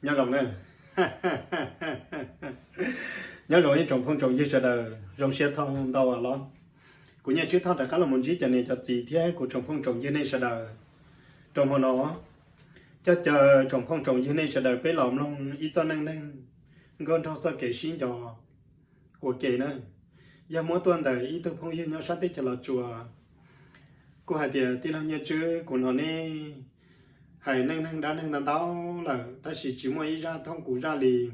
nhớ lòng nè nhớ lòng những trồng phong trồng như thế nào trồng xe thông đâu à lo của nhà trước thao đã khá là muốn chỉ cho nên cho gì thế của trồng phong trồng như này sẽ đời trồng hồ nó cho chờ trồng phong trồng như này sẽ đời bé lòng long ít cho nên nên gần thao cho kể xin cho của kể nữa giờ mỗi tuần đấy ít tôi phong như nhau sát tết cho là chùa cô hai tiền tiền làm nhà chứ của nó nè hay nên đã nên đó là ta chỉ mua ý ra thông cụ ra liền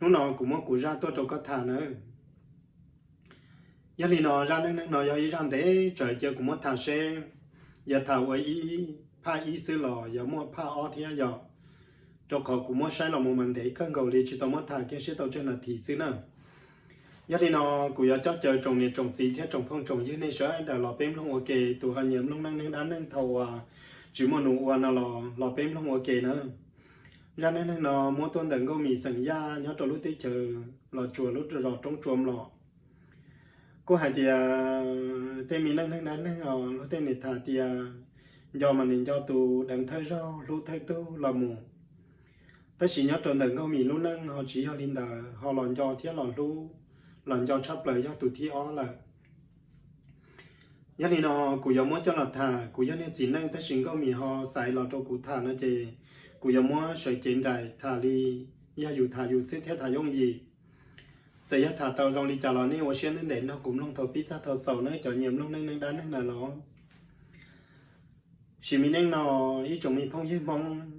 lúc nào cũng mua cụ ra tôi đâu có thà nữa giờ thì nó ra nên nó giờ ý ra thế trời giờ cũng mua thà xe giờ thà với ý pha ý xứ lò giờ mua pha ó thì giờ cho họ cũng mua sai là một mình để cân cầu đi chỉ tao mua thà cái xe tao trên là thì xứ nữa giờ thì nó cũng giờ cho chờ trồng này trồng gì thế trồng phong trồng dưới này sẽ đã lò bém không ok tụi họ nhiễm lúc năng đã nên thầu chỉ một nụ nào lò bém không ok nữa ra nên nó mua tuần đừng có mì sành da nhớ cho lúc tới chờ lò chùa lúc rồi trong chuồng lò cô hai thì tên mình đang đánh lúc tên này thà thì do mà nên do tụ đừng thấy rau lúc thấy tu là mù ta chỉ nhớ tuần đừng có mì lúc năng họ chỉ họ linh đà họ làm do thiết làm lúc làm do sắp lại do tụ thi ó là giờ này nó cụ giờ mua cho nó thà cụ giờ này chỉ năng ta xin có mì họ xài lò cho cụ thà nó chỉ cụ giờ mua sợi chén đại thà đi giờอยู่thàอยู่xếp theo thà dùng gì giờ thà tàu trong đi chả lò này tôi xem đến đến nó cũng long thầu pizza thầu sầu nữa cho nhiều long năng đá năng là nó chỉ mình năng nó ý trong mình phong như mong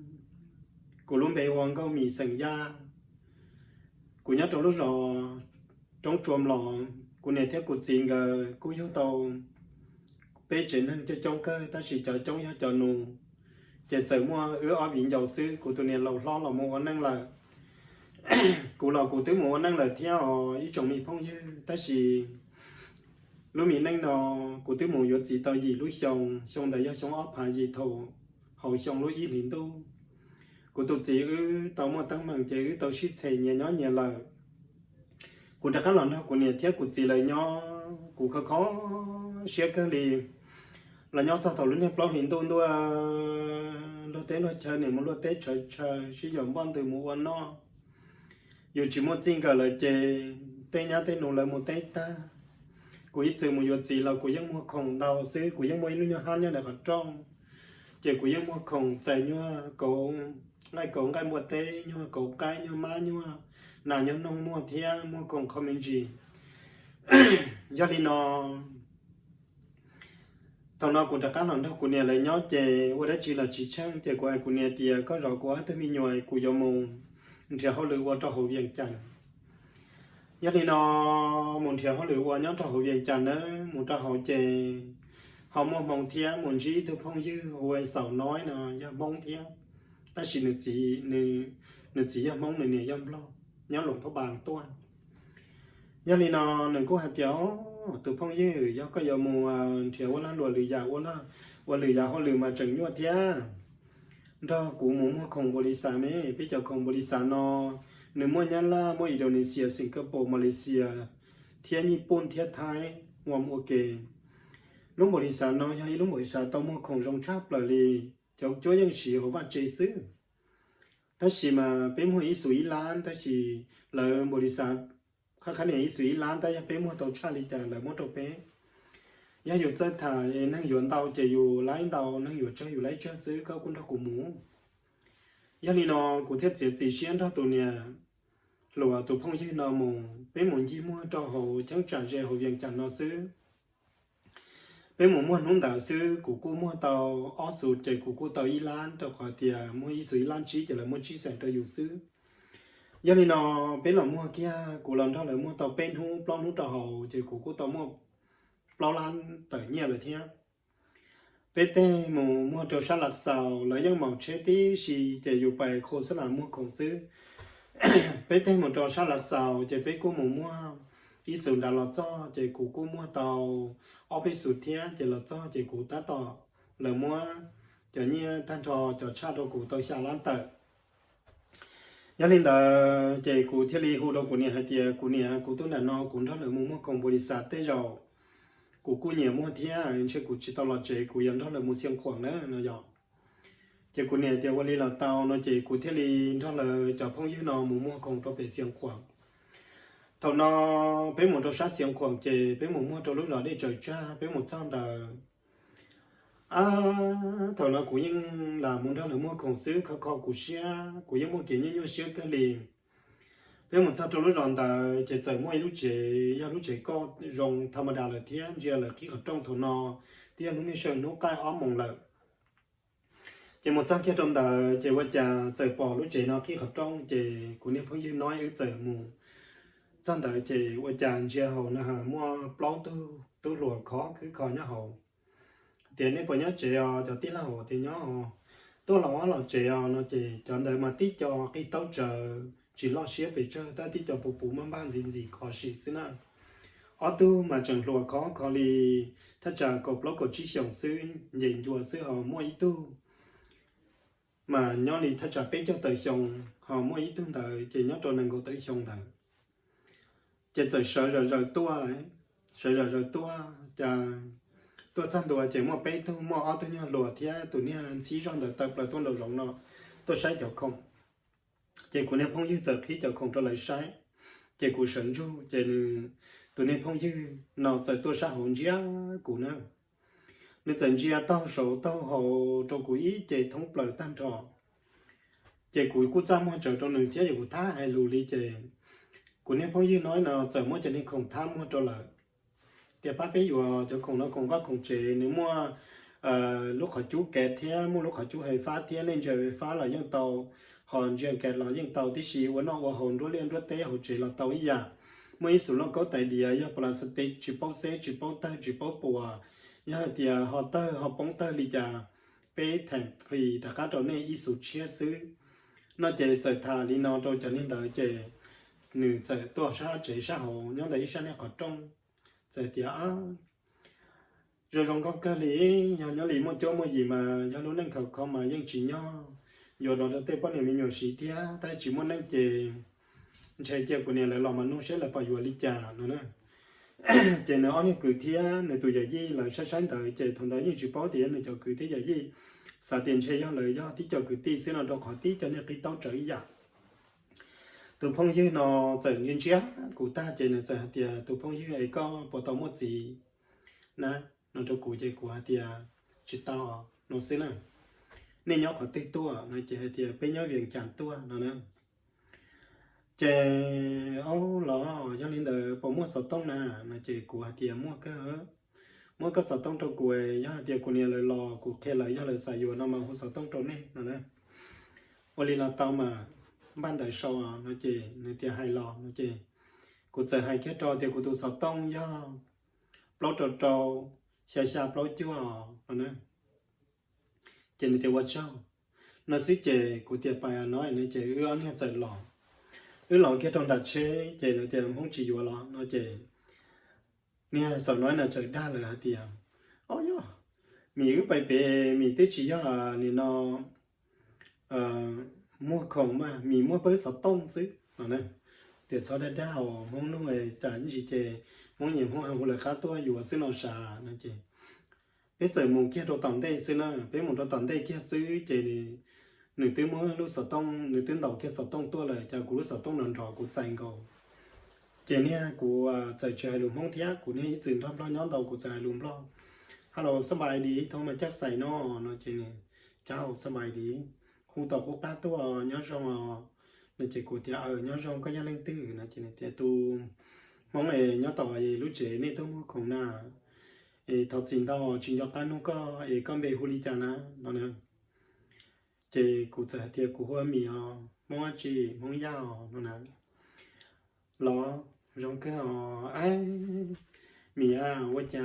cụ luôn bề hoàng có mì sành da cụ nhớ trong lúc rồi trong chuồng lò cụ này theo cụ gì ngờ cụ yếu tàu bây giờ nên cho trong cơ ta chỉ chờ trong cho nụ chỉ sợ mua ở biển giàu sư của tụi này lầu lo là mua năng là cụ lò cụ tứ mua năng là theo ý chồng mình phong như ta chỉ lúc mình năng nó cụ tứ mua gì tao gì lúc xong xong đại gia xong ốp gì thầu hậu xong lúc ý liền tu cụ tụi chị tao mua tăng bằng chị tao ship xe nhà nhỏ nhà là cụ đã các lần đó cụ này theo cụ chị là nhỏ cụ khó share cái gì là nhau sao thầu lúc này bao hiện tôi đua lo tết lo chơi này muốn lo tết chơi sử dụng bao từ mua nó dù chỉ một xin cả lời chè tết nhá tết nụ lại một tết ta của ít từ một gì là của những mua khổng đầu xứ của những mua lúc nhau han nhau là còn trong chè của những mua khổng chạy nhau cậu ngay mua tết nhau cậu cái nhau má nhau nào nhau nông mua thia mua khổng không mình gì giờ thì nó thằng nào cũng đã cán hòn đâu cũng nè lấy nhó chè qua đó chỉ là chỉ trang chè qua cũng nè thì có rõ quá tới mi nhồi của dầu mù thì họ lựa qua cho hồ viên chăn giờ thì nó muốn thì họ lựa qua nhó cho hồ viên chăn đó muốn cho họ chè họ mua mong thia muốn gì tôi không dư hồi sầu nói nó giờ mong thia ta chỉ được chỉ được chỉ giờ mong này dâm lo nhó lồng thọ bàn toan giờ thì nó đừng có hạt chéo từ phong như do có giờ mùa thiếu quá lan lười già quá lười già họ lười mà chẳng nhua thia đó cũng muốn không bồ sa mấy bây giờ không bồ sa nó nếu mua nhá la mua Indonesia Singapore Malaysia thia Nhật thia Thái ngon ok lúc bồ sa nó hay lúc bồ sa tao mua không rong chắp là li cho những gì họ bắt chơi xứ ta chỉ mà bên mua ý suy lan ta chỉ là bồ sa khá này suy lan ta bé mua tàu cha đi chả là mua tàu bé giờอยู่chơi thà năngอยู่tàu chỉอยู่lái tàu năngอยู่chơiอยู่lái chơi xứ có cũng đâu cũng muốn giờ này nó cũng thiết chỉ xuyên đó tụi nè lùa tụi phong như nó mùng bé muốn gì mua cho hồ chẳng trả về hồ viện chẳng nó xứ bé muốn mua nông đảo xứ của cô mua tàu ó sụt chỉ của cô tàu Iran tàu khỏi tiền mua ý suy lan chỉ là mua chỉ sản choอยู่xứ giờ này nó bé là mua kia của lần đó là mua tàu bên hu plon hu tàu hồ chỉ của cô tàu mua plon lan tới nhiều rồi thế bé tê mua tàu sát lạc sào lấy những màu chế tí xì chỉ dùng bài khô sẽ là mua khổng xứ bé tê một tàu sát lạc sào chỉ bé cô mua ý sử đã là cho chỉ của cô mua tàu ở bên sụt thế chỉ là cho chỉ của ta tàu là mua chỉ như thanh trò cho cha đồ của tàu xa lan tới giờ nên là chị cụ thiết lý hồ đâu cụ này hay thì cụ này cụ tôi là nó cũng đó là mua công bồ sa tê rồi cụ nhiều mua thế chứ cụ chỉ tao là chị cụ yên đó là mua xiêm khoảng đó nó giàu chỉ của nè thìวันนี้là tao nó chỉ của thế li đó là cho phong như nó mua còn cho về xiềng khoảng thầu nó bé một đồ sát xiềng khoảng chỉ bé một mua đồ lúc đó để trời cha bé một trăm là thầu nó cũng nhưng là muốn đó là mua còn xứ khó của xe của những mua kiểu như xe cái liền bé một trăm đồ lúc đó là chỉ trời mua lúc chế có rong tham đa là thiên giờ là khi ở trong thầu nó thiên lúc này sơn nó cay óm mong là chỉ một sáng kia trong đời chỉว่าจะเจอปอรู้เจnó khi học trong chỉ của niệm phong như nói ởเจอmù trong đời chỉว่าจะเจ้าหน้าmua plau tu lúa khó cứ khó nhá hậu tiền này bao nhiêu chỉ cho tí nào thì nhá tôi là chỉ nó chỉ chọn đời mà tí cho cái tàu chờ chỉ lo xía bị chơi ta tí cho bù mang ban gì khó xí xí nào ở tu mà chọn lúa khó khó liถ้าจะกบแล้วกดชี้เฉียงซื้อใหญ่ยัวซื้อhọ mua ít tu mà nhỏ này thật ra bé cho tới xong họ mua ít tương tự chỉ nhớ tôi năng够tới xong thằng chỉ tới sợ rồi tua lại sợ rồi tua cha tua chân tua chỉ mua bé tu mua ở tôi nhớ lùa thì tụi nhớ xí rong được tập là tôi lùa rong nó tôi sai cho không chỉ của nên phong dư giờ khi cho không tôi lại sai chỉ của sẵn ru chỉ tụi nên phong dư nó giờ tôi sai hồn giá của nó nếu dân chia tao số tao hồ trong quỹ chế thống bờ tan trò chế quỹ quốc gia mua trở trong nửa thế của ta hay lù li chế của nên phong như nói là giờ mua cho nên không tham mua cho lợi thì bác bây giờ cho không nó không có không chế nếu mua lúc họ chú kẹt thế mua lúc họ chú hay phá thế nên giờ phá là dân tàu hòn giờ kẹt là dân tàu tí xí của nó hòn đối liên đối tế họ chế là tàu ý à mấy số nó có tại địa do plastic chỉ bao xe chỉ bao tay chỉ bao bùa nhớ thì họ bóng tơ lì trà bé thành phì đã cá trâu này ít số chia xứ nó chỉ giờ thà đi nó trâu cho nên đợi chỉ nửa giờ tua sa chỉ sa hồ nhớ đấy sa này ở trong giờ thì rồi trong các cái lý nhớ lý một chỗ một gì mà nhớ lúc nên không mà dân chỉ nhớ giờ đó tới bao nhiêu mình nhiều sĩ thế tại chỉ muốn nên chỉ chạy của này là làm mà nó sẽ là bao nhiêu lì trà nữa chỉ nói như cứ thế này tụi giờ gì là sáng tới chỉ thằng đấy như chỉ bảo tiền này cho cứ thế giờ gì xả tiền chơi do lời do tí cho cứ tí xíu nào đâu khỏi tí cho nên cái tao trở ý tụi phong như nó trở nên chết của ta chỉ là giờ thì tụi phong như ấy có bộ tàu một gì nè nó cho cụ chơi của thì chỉ tao nó xí nè nên nhớ khỏi tích tua nó chỉ thì bây nhớ việc chạm tua nó nè chế lọ cho nên là bộ mua sọt tông nè nó chế của tiền mua cái sọt tông trong của giá tiền của này là lọ của khe lại giá là xài vô nó mà hút sọt tông trong này nè oli là tao mà ban đời sau nó chế nó tiền hai lọ nó chế của giờ hai cái trò tiền của tụ sọt tông giá bao trò xa bao chúa nè chế này tiền vật sau nó xí chế của tiền bài nói nó chế ưa nó giờ lọ lòng cái trong đặt chế chế nó tiền không chỉ vừa lo nó chế nghe sau nói là trời đa là tiền ôi yo mì cứ bày bề mì tết chỉ cho thì nó mua khổng mà mì mua bớt sáu tông xứ nó này tiền sau đây đào mong lúc này trả những gì chế mong nhiều mong ăn là khá to dù xứ nó xà nó chế bây giờ mùng kia đồ tầm đây xứ nó bây một đồ tầm đây kia xứ chế thì nửa tiếng mới lúc sọt tông nửa tiếng đầu kia sọt tông tua lại cho cú lúc sọt tông lần trò cú chạy cầu chỉ nha cú chạy chạy lùm mong thía cú này chừng thăm lo nhóm đầu cú chạy lùm lo hello sớm bài đi thôi mà chắc xài nó chỉ này cháu sớm bài đi khu tàu quốc gia tua nhớ xong nó chỉ cú thía nhớ xong có gia linh tư nó chỉ này thía tu mong này nhớ tàu gì lúc trẻ này tôi mua không na thọ xin tao chỉ cho cái nó có con bé huli cha nó nè chị cụ thể thì cụ hoa mì mong chị mong giàu nó nè lo trong cái ai mì với cha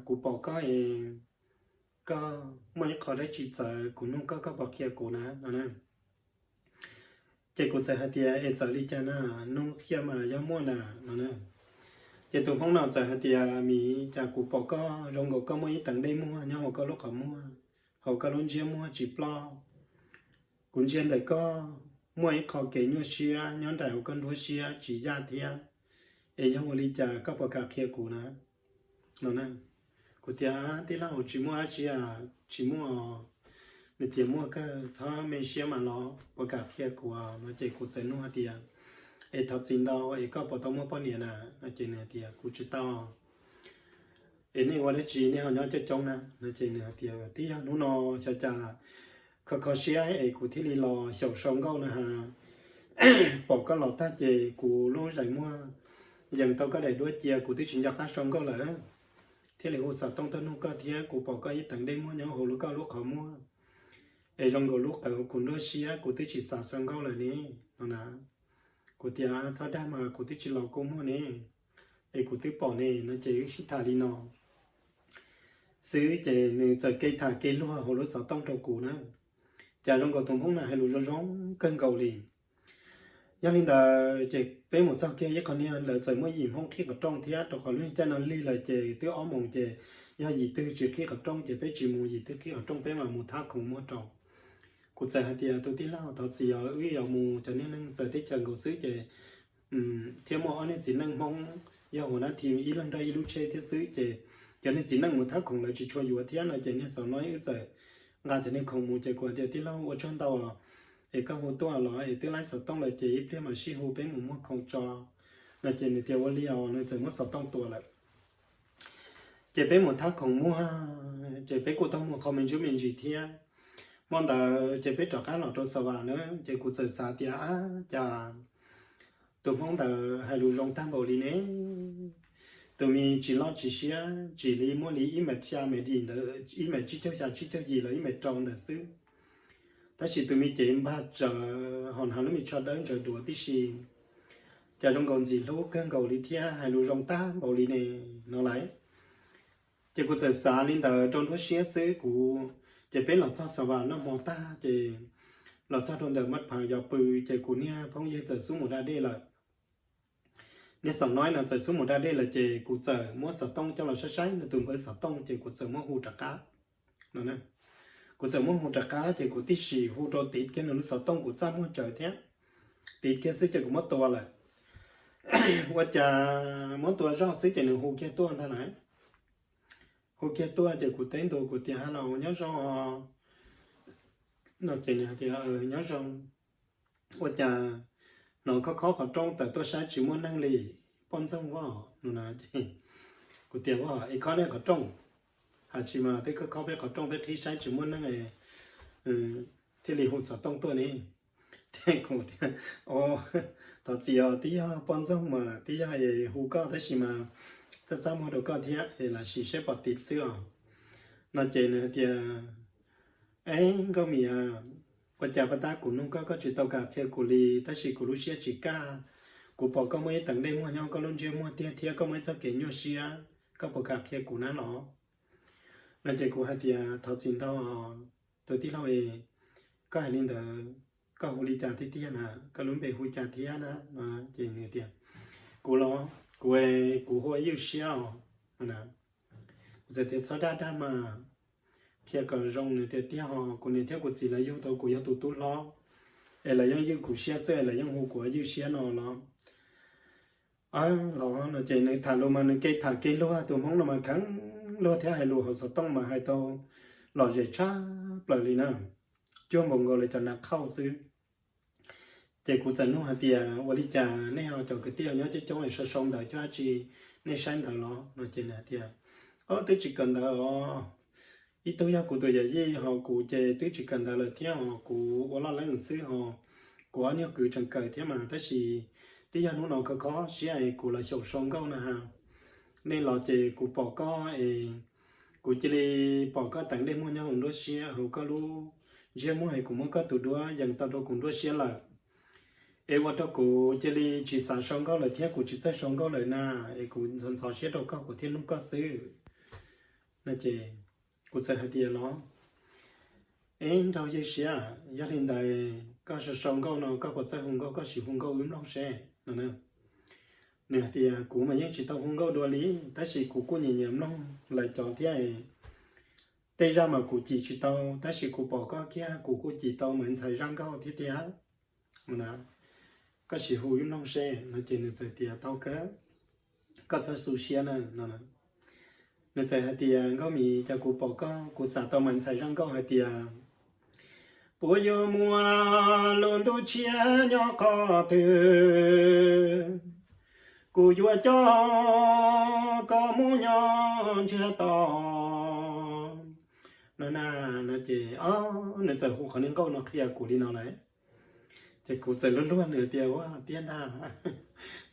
cụ bỏ có mấy khó đấy chỉ sợ cụ nung có bỏ kia cụ nè nó nè chị cụ thể thì em sợ đi cha nè nung kia mà giống mua nè nó nè chị tụi phong nào sợ thì mì cha cụ bỏ trong có mấy tầng đây mua nhau có lúc họ mua họ có lúc chia mua chỉ lo cũng trên đây có mỗi khó kể như xia nhóm đại con đua xia chỉ ra thia ấy trong một ly trà các bậc cà kia của nó nè của tia tí là chỉ mua chỉ mua nên tiền mua cái thọ mấy xe mà nó cả kia của nó chỉ của dân nó tiền ấy thật xin đâu ấy có bỏ tao mua bao nhiêu nè nó chỉ nè tiền của chỉ tao ấy này qua đấy chỉ này họ nhớ cho trong nè nó chỉ nè tiền tí nó sẽ trả khó xe ấy của thì đi lò sầu sống câu nè ha bỏ cái lò ta chỉ của lúa rải mua dần tao có đầy đuôi chia của tí chuyện giặc hát sống câu là thế là hồ sơ tông tân hú có thiệt của bỏ cái tầng đây mua nhau hồ lúa cao lúa họ mua ấy trong cái lúa ở cùng đôi xía của tí chỉ sản sống câu là nè nó nè của tí sao đa mà của tí chỉ lò công mua nè ấy của tí bỏ nè nó chỉ khi thả đi nó xứ chỉ giờ cây thả cây lúa hồ lúa sọ tông trâu củ nữa chả trong cái thùng phong này hay lúa rong cân cầu liền cho nên là chỉ bé một sau kia với con nha là trời mới dìm không khí ở trong thì á, còn lúc cho nó ly là chỉ tiêu áo mỏng chỉ do gì tư chỉ khí ở trong chỉ bé chỉ mù gì tư khí ở trong bé mà mù thác không mua trồng cụ thể thì tôi tí lao thọ gì ở uy ở mù cho nên giờ tí chờ cầu xứ chỉ theo mọi anh chỉ năng mong do hồi đó thì ý lần đây lúc chơi thiết xứ chỉ cho nên chỉ năng mù thác không là chỉ cho dù thế là chỉ nên sao nói giờ ngài cho nên không mù chỉ qua thì tí lao ở trong tàu thì các hồ toa là thì tương lai sập tông là chỉ phía mà xí hồ bên một mua không cho là chỉ để tiêu liều nó chỉ mua sập tông tua lại chỉ bên một thác không mua chỉ bên cô tông mua không mình chú mình gì thế mong là chỉ bên trọ cá lọt trâu sầu nữa chỉ cô sợ xa tia chả tụi mong là hai lũ rong tam bầu đi nè tụi mình chỉ lo chỉ xía chỉ đi mua lý ý mà cha mẹ đi nữa ý mà chỉ cho gì là ý mà trồng là xứ ta chỉ tụi mình chỉ ba giờ hòn nó mình cho đến giờ đùa tí xì giờ trong còn gì lúc cơn cầu đi thia hay lù rong ta bảo lý này nó lấy chỉ có giờ sáng lên tờ trong đó xé xứ của chỉ biết là sao sao vào nó mò ta chỉ là sao trong đời mất phải giờ bự chỉ của nia phong như giờ xuống một đa đây là nia sòng nói là giờ xuống một đa đây là chỉ của giờ mua sập tông cho là sát là tụi mới sập tông chỉ của giờ mua hù trà cá nó nè của giờ mua hột trà cá chỉ của tí xì hột đồ tít cái nó sầu tông của cha mua trời thế tít cái xí chỉ của mất to là qua trà mất to rau xí chỉ nó hột kia to thế này hột kia to chỉ của tên đồ của tiền hà nội nhớ rau nó chỉ là thì nhớ rau qua trà nó có khó ở trong tại tôi sáng chỉ muốn năng lì bón xong quá nó là gì của tiền quá ấy khó này ở trong chỉ mà tới có biết có trong biết thi sáng chỉ muốn này thì lì hồ sơ tông tôi này thì cũng tao chỉ ở tí bón xong mà tí hay hồ cao thế chỉ mà chắc chắn mua được cao thì là chỉ sẽ bắt tít xưa nó chỉ nữa thì ấy có mì quan trọng là ta cũng không có chỉ tàu cà phê của lì ta chỉ của Lucia chỉ ca của bỏ có mấy tầng đây mua nhau có luôn chưa mua tiền thì có mấy sao kể nhau xia có bỏ cà phê của nó là chỉ của hai tia thọ xin tao tôi tí lâu ấy có hai linh đó có hồ ly trà tí tia nè có luôn về hồ trà tia nè mà chỉ người tiền của nó của hồ yêu xiao nè giờ thì sao đa mà phía còn rong này thì tia họ của này theo của gì là yêu tàu của yêu tụ tụ lo là yêu của xia xe là yêu hồ của yêu xia nó lo nó chỉ này thả lô mà này cây thả cây lúa tụi mong nó mà kháng lúa theo hai lúa họ sẽ tông mà hai tàu lò dễ cha bờ lì nè chưa một người lại cho nóเข้าซื้อchỉ của dân nó hạt tiền và đi trả này họ cho cái tiền nhớ cho chúng ấy sẽ sống đời cho chị này sáng đời nó chỉ là tiền tôi chỉ cần đó ít tôi của tôi vậy họ của chị tôi chỉ cần là theo họ của lo lắng xứ họ của nhau cứ chẳng cởi thế mà tới chỉ tí giờ nó có xí của là sầu sống câu nè ha nên là chị của bỏ có của chị đi bỏ có tặng đây mua nhau một đôi xí họ có lu giờ mua hay cũng mua có tụi đua dần tao đâu cũng đôi xí là vợ đó của chị đi chỉ sản sống câu là theo của chị sẽ sống câu lời na cũng dần sản xí đâu có của thiên lúc có xứ nên chị của sẽ hay tiền nó đâu vậy xí gia đình đây có sự sống câu nào có của sẽ hùng câu có sự hùng câu ứng đâu sẽ nè nè thì của mà những chỉ tao không có đùa lý ta chỉ của cô nhìn nhầm nó lại chọn thế này tây ra mà của chỉ tao ta chỉ của bỏ có kia của cô chỉ tao mình xài răng cao thế thế nè có sự hùi nó xe nó chỉ nên xài tiền tao có sao sushi nè nên xài tiền có mì cho của bỏ có của xả tao mình xài răng cao hay tiền bố yo mua luôn tu chia nhỏ có từ cụ yo cho có mua nhỏ chưa to nó chỉ nó giờ cụ khả năng câu nó kia cụ đi nó đấy thì cụ giờ luôn luôn nửa tiêu tiền à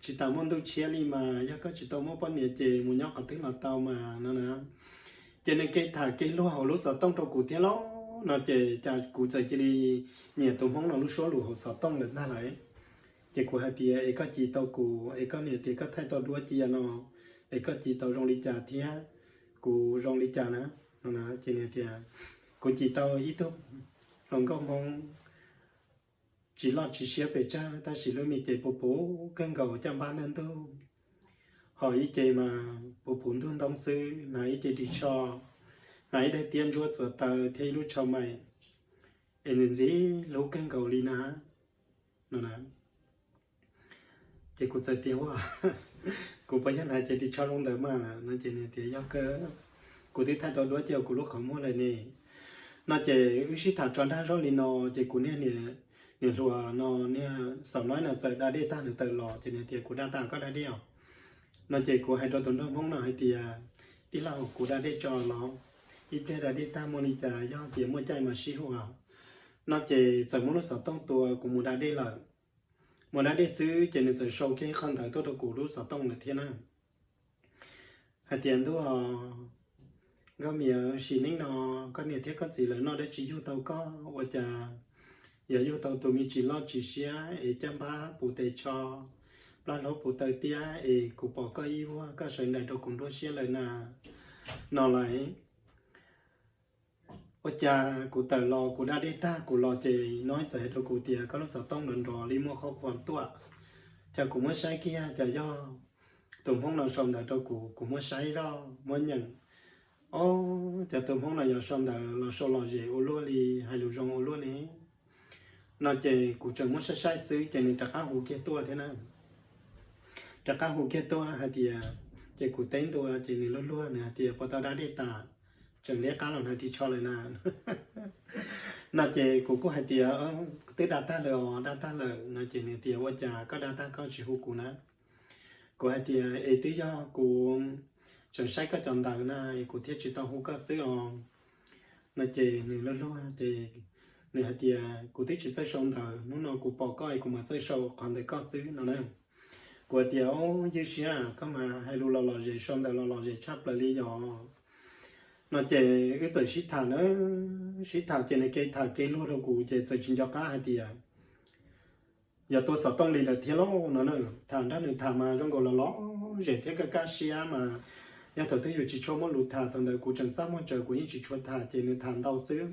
chỉ tao muốn tu chia đi mà giờ có chỉ tao muốn bao nhiêu chỉ muốn nhỏ có tiếng là tao mà nó cho nên cái thà cái lúa họ lúa sọt tông trong cụ tiền lắm nó chỉ cha cụ giờ chỉ đi nhiều tôm hóng nó lúa số lúa họ sọt tông được na lại chỉ cụ hai tia ấy có chỉ tao cụ ấy có nhiều tia có thay tao đua chia nó ấy có chỉ tao rong đi trà thia cụ rong đi trà nữa nó chỉ nhiều tia cụ chỉ tao ít thôi rong có mong chỉ lo chỉ xia về cha ta chỉ lo mi chạy bố bố cân cầu trăm ba nên thôi hỏi ý chạy mà bố bố thương đông sư nãy chạy đi cho nãy đây tiền ruột giờ tờ thấy lúc cho mày em gì lúc cân cầu đi ná nó nè chạy cũng chạy tiền quá cũng bây giờ này chạy đi cho luôn đấy mà nó chạy này tiền giao cơ cũng đi thay đổi đuôi chiều cũng lúc không mua lại nè nó chạy ước sĩ thảo tròn đa rồi nó chạy cũng nè nè rồi nó nè sau nói là chạy đã đi ta được tự lò chạy này tiền cũng đa ta có đã đi à nó chạy cũng hay đôi tuần đôi mong nào hay tiền đi lao cũng đã đi cho nó ít thế đã đi ta mua đi trả do tiền mua chạy mà xí hoa nó chạy giờ muốn nó sợ tông tua cũng muốn đã đi lại muốn đã đi xứ chạy nên giờ sâu cái không thấy tôi đâu cũng lúc sợ tông là thiên á hay tiền đó có miếng xí nín nó có nhiều thiết có gì là nó đã chỉ vô tàu có và chả giờ vô tàu tụi mình chỉ lo chỉ xía ấy chăm ba phụ tề cho là nó phụ tề tia ấy cũng bỏ cái yêu cái sự này đâu cũng đôi xía lại nó lại và chả cũng tề lo cũng đã đi ta cũng lo chỉ nói sẽ đâu cũng tia có lúc sợ tông lần rồi đi mua khó quan tua chả cũng mới sai kia chả do tụi không nào xong là đâu cũng mới sai đó mới nhận chả tụi không là giờ xong là số lo gì ô luôn đi hay lù rong ô luôn này nó chỉ cũng chẳng muốn sai xứ chỉ nên trả hủ kia tua thế nào trả hủ kia tua hay thì chỉ cũng tính tua chỉ nên luôn luôn nè thì bắt đầu đã đi ta chẳng lẽ cá lòng này thì cho lại nè nó chỉ cũng có hay thì tới data lờ nó chỉ nên thì qua trả có data có chỉ hủ cũng nè của hay thì ấy tới do cũng chẳng sai có chọn đầu này cũng thiết chỉ tao hủ có xứ nó chỉ nên luôn luôn thì nè thì cụ thích chỉ xây xong thờ muốn nó cụ bỏ coi cụ mà xây sâu còn để có xứ nó nè của tiểu như xí có mà hay lu lò gì xong thờ lò gì chắp lại lý do nó chỉ cái sự xí thả nữa xí thả trên này cái thả cái lúa đâu cụ chỉ sự chính cho cá hay thì giờ tôi sợ tông đi là thiếu nó nữa thả đó nữa thả mà trong gọi là ló dễ thế cái cá xí mà giờ tôi thấy chỉ cho mỗi lúa thả thằng đời cụ chẳng sao mà chờ cụ chỉ cho thả trên này thả đau xứ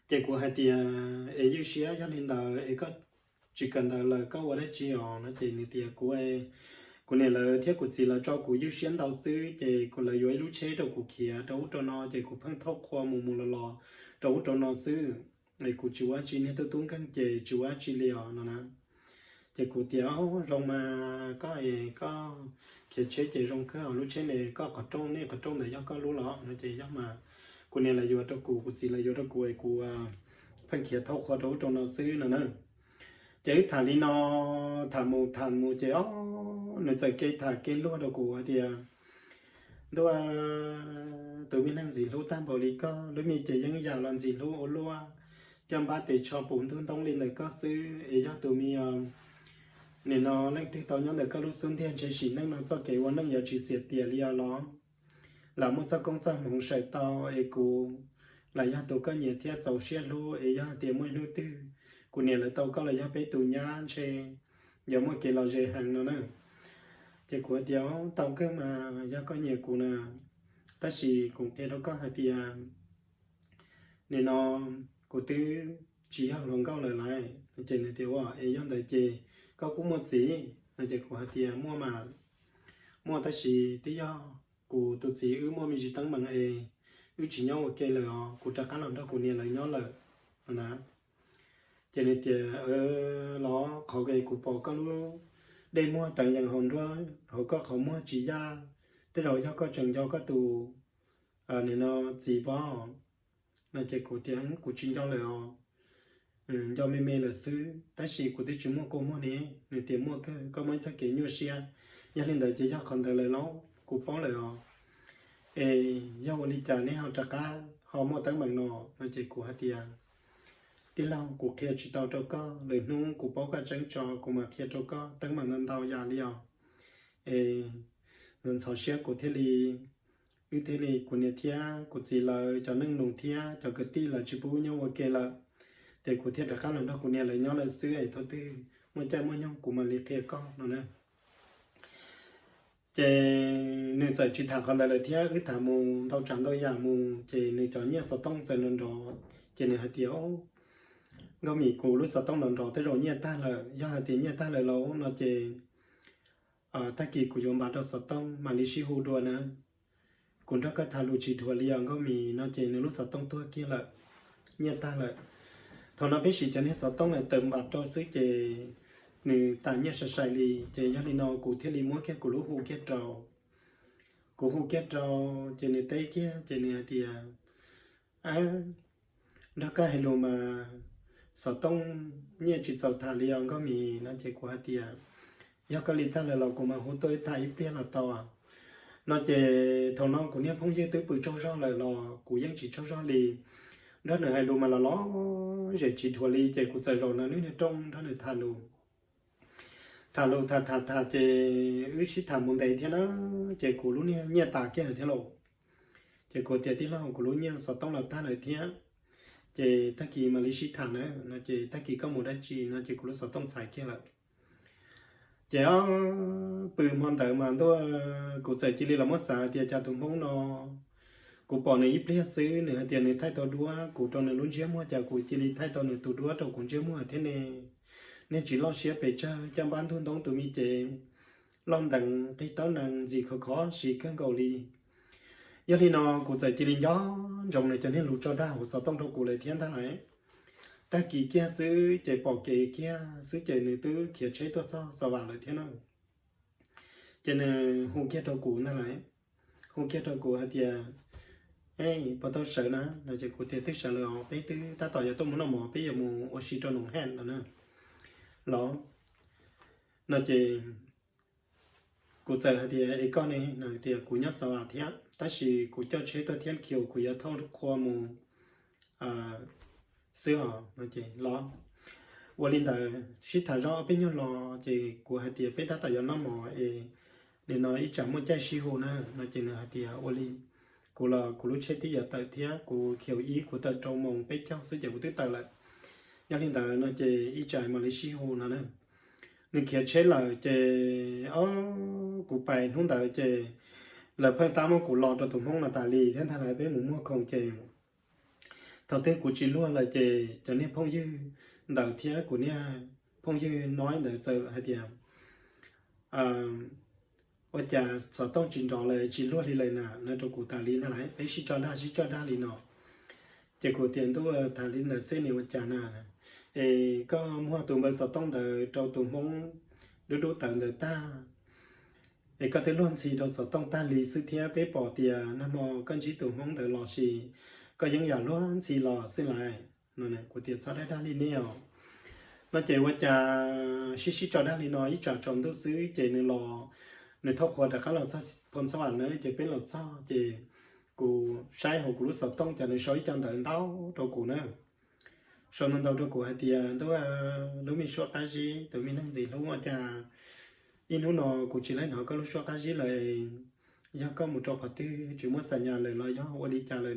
cái của hai tia ấy như xía cho nên là ấy có chỉ cần là có ở đây chỉ họ nó thì người tia của này là thiết của gì là cho của như xuyên đầu tư thì của là dưới lũ chế đầu của kia đầu cho nó thì của phân thóc khoa mù lò đầu cho nó xứ này của chú anh chị này tôi tung căng chế chú anh chị liều nó nè thì của tia rong mà có cái chế chế rong cơ lũ chế này có trong này để do có lũ lọ nó chỉ do mà cô này là vô trong cụ gì là vô trong cụ ấy cụ phân kia thâu khoa đấu trong nó xứ nữa chứ thà đi nó thà mù chứ nó sẽ cái lúa đâu cụ thì đua tụi mình đang gì lúa tam bảo lý có lúa mình chỉ những giờ làm gì lúa trăm ba tỷ cho bốn thôn tông lên là có xứ ấy cho tụi mình nên nó lên từ tàu nhóm để có lúc xuân thiên chỉ xí nên nó cho cái quan năng giờ chỉ xịt tiền liao nó là một trong công tác mong sợi tàu ấy cụ là gia tàu có nhiều thiết dầu xe lúa ấy gia tiền mới nuôi tư cụ này là tàu có là gia bé tù nhá xe giờ một cái lò dễ hàng nữa nè chỉ của tiểu tàu cơ mà gia có nhiều cụ nè ta chỉ cũng cái đó có hai tiền nên nó cụ tư chỉ học lòng cao lời lại chỉ là tiểu à ấy gia đại chỉ có cũng một gì là chỉ của hai tiền mua ta chỉ tí do cụ tụt gì mua mình chỉ tăng bằng chỉ nhau ok là cụ trả cá làm đó cụ này là nhau là nè cho nên thì nó họ cái cụ bỏ cái luôn đây mua tại nhà hòn đó họ có họ mua chỉ ra thế rồi cho có chừng cho có tù nên nó chỉ bỏ là chỉ của tiếng của chính cho lời họ do mê là xứ ta chỉ của tôi chỉ mua cô mua nè người tiền mua cái có mấy cái kiểu như xe gia đình đời chỉ cho còn đời lời nó của bó lời họ do một lý trả nên họ trả cá họ mua tấm bằng nọ nó chỉ của hai tiền tí lâu của kia chỉ tao đâu có lời nu của bó cái trứng trò của mà kia đâu có tấm bằng nên tao già liao nên sau xe của thế li thế li của nhà thia của gì là cho nâng nồng thia cho cái tí là chỉ bù nhau ok là để của thiết là khác lần đó của nhà lại nhau là xưa ấy thôi tư mỗi trái mỗi nhau của mà liệt kia con nó nè chế nên giờ chỉ thả còn lại là thiết cứ thả mù tao chẳng tao giả mù chế nên cho nhẹ sợ tông giờ lần đó chế nên hạt thiếu ngao mì cù lúc sợ tông lần đó tới rồi nhẹ ta là do hạt tiền nhẹ ta là lâu nó chế ta kỳ của dùng bát đó sợ tông mà lý sư hù đùa nè cũng đó cái thả lù chỉ đùa liền ngao mì nó chế nên lúc sợ tông tua kia là nhẹ ta là thằng nó biết gì cho nên sợ tông này tầm bạc cho sức chế nè tại nhà sẽ xài lì chế gia đình nó cụ thiết lì mỗi cái cụ lú hù kết trầu cụ hù kết trầu chế nè tây kia chế nè thì đó cái hay luôn mà sợ tông như chỉ sợ thà liền có mì nó chế quá thì do cái lì ta là lò của mà hú tôi thay biết là to nó chế thằng nó cũng nhớ không dễ tới bự trâu rau là lò cụ dân chỉ trâu rau lì đó là hay luôn mà là nó rồi chỉ thua ly chế của trời rồi nó nếu trong đó là thà luôn thà chế ước sĩ thà muốn đầy thế nó chế của lúc này nhẹ tả kia thế lộ chế của tiền tí lâu của lúc nhẹ sợ tông là ta lại thế chế ta kỳ mà lý sĩ thà nữa nó chế ta kỳ có một đất chỉ nó chế của lúc sợ tông xài kia là chế bự mòn tờ mà tôi của trời chỉ là mất xả tiền trả tụng bóng nó cụ bỏ này ít biết xứ nữa tiền này thay tàu đua cụ tròn này luôn chiếm mua chả cụ chỉ đi thay tàu này tụ đua tàu cũng chiếm mua thế này nên chỉ lo xếp về cho bán thôn đóng tụi mi chế long đằng cái tàu nàng gì khó chỉ cần cầu đi giờ thì nó cụ sẽ chỉ đi gió rồng này cho nên lũ cho ra hồ sơ tông đâu cụ lại thiên thang này ta kỳ kia xứ chế bỏ kỳ kia xứ chế này tứ kia chế tôi sao vào lại thế nào cho nên hôm kia đâu cụ nó lại hôm kia đâu cụ thì bắt đầu sợ nó chỉ có thể tức sợ là bé tư ta tỏ ra tôi muốn nó mò bây giờ muốn oxy cho nồng hẹn rồi nè đó nó chỉ cụ sợ thì cái con này là thì cụ nhớ sợ thế ta chỉ cụ cho chế tôi thiên kiều cụ nhớ thâu khoa mù sữa nó chỉ lo và linh ta chỉ thà rõ bên nhau lo chỉ cụ hay thì bé ta tỏ ra nó mò để nói chẳng muốn chạy xì hồ nè nó chỉ là thì linh cụ là cụ lúc chết thì giờ tại thế cụ hiểu ý của tờ trâu mông bé cháu sẽ chịu tới tờ lại gia đình tờ nó chỉ ý chạy mà lấy xí hồ nó nữa nên kia chết là chỉ cụ bài không tờ chỉ là phải tám cụ lọt cho tụi không là tài lì thế thằng này bé muốn mua không chỉ thằng tên cụ chỉ luôn là chỉ cho nên phong dư tờ thế của nha phong dư nói để giờ hay thì và cha sợ tông trình độ là chỉ luôn đi lại nè nó cho cụ tài lý nó lại bé chỉ cho đa lý nó chỉ cụ tiền tôi tài lý là xe này và cha nè có mua tụi mình sợ tông từ trâu tụi mông đôi tận từ ta có thể luôn gì đâu sợ tông ta lý sư thia bé bỏ tiền nó mò con chỉ tụi mông từ lò xì có những nhà luôn xì lò xì lại nó này cụ tiền sao đa lý nhiều nó chỉ và cha chỉ cho đa lý nó ít trả trồng đâu xứ chỉ nên lò người thâu qua đã khá là sao phần sao nữa chỉ biết là sao chỉ cụ sai hồ cụ lúc sập tông cho người sói chân tận tao đâu cụ nữa sau nên đâu đâu cụ hay tiền đâu lúc mình short cái gì tụi mình làm gì lúc mà cha in lúc nào cụ chỉ lấy nó có lúc short cái gì lại do có một trò tư chỉ muốn xài nhà lại do qua đi trả lời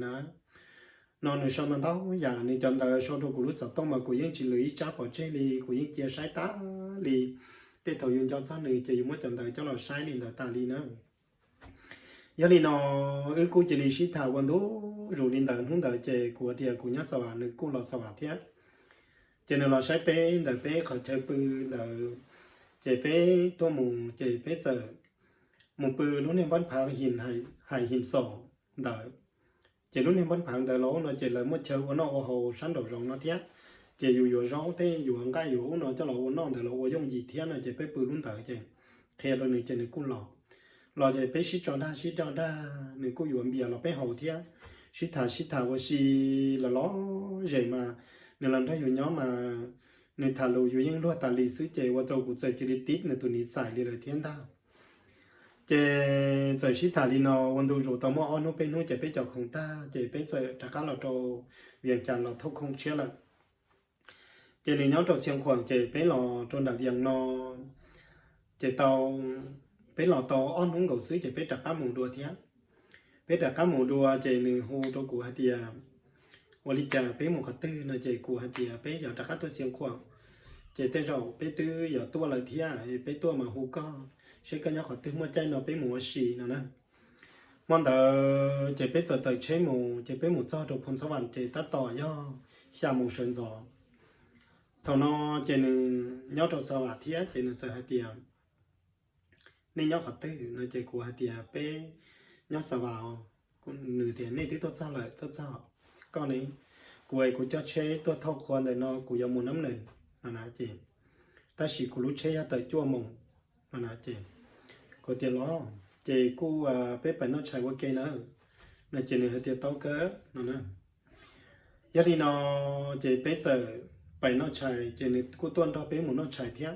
nó người sau nên tao giờ nên chọn đời sau đâu cụ lúc sập tông mà cụ những chỉ lưỡi chắp vào trên đi cụ những chia sai tá đi để thầu dùng cho sao này chỉ muốn chọn đời cho nó sai đi là ta đi nữa giờ đi nó cô chỉ đi xí thảo quan đó rồi đi đời không đời chỉ của tiền của nhát sầu nữa cô là sầu thế chỉ nên là sai bé đời bé khỏi chơi bự đời chỉ bé tôi mù chỉ bé giờ một bự lúc này vẫn phá hình hay hình sổ đời chỉ lúc này vẫn phá đời lỗ nó chỉ là một chơi của nó hồ sáng đầu rồng nó thế chỉ dù rau thế dù hàng cái dù nó cho lỗ nó thì lỗ dùng gì thế này chỉ bé bự luôn đời chỉ khe rồi này chỉ là cô lò chỉ bé xí cho đa này cô dùng bia là bé hậu thế shít thả vô xì là ló dậy mà nên lần thấy nhỏ mà nên thả lùอยู่ยังรู้ตาลีซื้อเจว่าตัวกูเจอจิริติดในตัวนี้ใส่เลยเทียนดาวเจเจอชิตาลีนอวันดูรู้ตัวมอนู้เป็นนู้เจไปจอของตาเจไปเจอตะการเราโตเวียงจันเราทุกคงเชื่อละเจนี่ย้อนตัวเสียงขวางเจไปหล่อจนดับยังนอเจเตาไปหล่อโตอ้อนหุ้งเขาซื้อเจไปจับป้าหมูดัวเทียไปจับป้าหมูดัวเจนี่ฮูตัวกูฮัตเตียวลิจ่าไปหมูขัดตื้อนะเจกูฮัตเตียไปอย่าตะการตัวเสียงขวางเจเตเราไปตื้ออย่าตัวอะไรเทียไปตัวมาฮูก็ใช้กันยาขอตื้อมัวใจเราไปหมูสีนะมอนเดอเจไปเจอเตยใช้หมูเจไปหมูจ้าดูพลสวรรค์เจตัดต่อย่อชาหมูเชิญจอทอนอเจนึงย่อตัวสวัสดิ์ที่เจนึงเสือฮัตเตียนี่ย่อขอตื้อนะเจกูฮัตเตียไปย่อสวาวกูหนึ่งเทียนนี่ที่ตัวเจ้าเลยตัวเจ้าก็นี้กูไอ้กูจะใช้ตัวเท่าควรเลยเนาะกูยอมมูน้ำหนึ่งนะเจแต่สิกูรู้ใช้ยาเตยจั่วมงนะเจกูเตียล้อเจกูไปนอใช้ว่าเกนะนะเจนึงฮัตเตียโตเกอนะยาดีนอเจไปเจอไปนอใช้เจนึงกูต้นทอไปหมุนนอใช้เทีย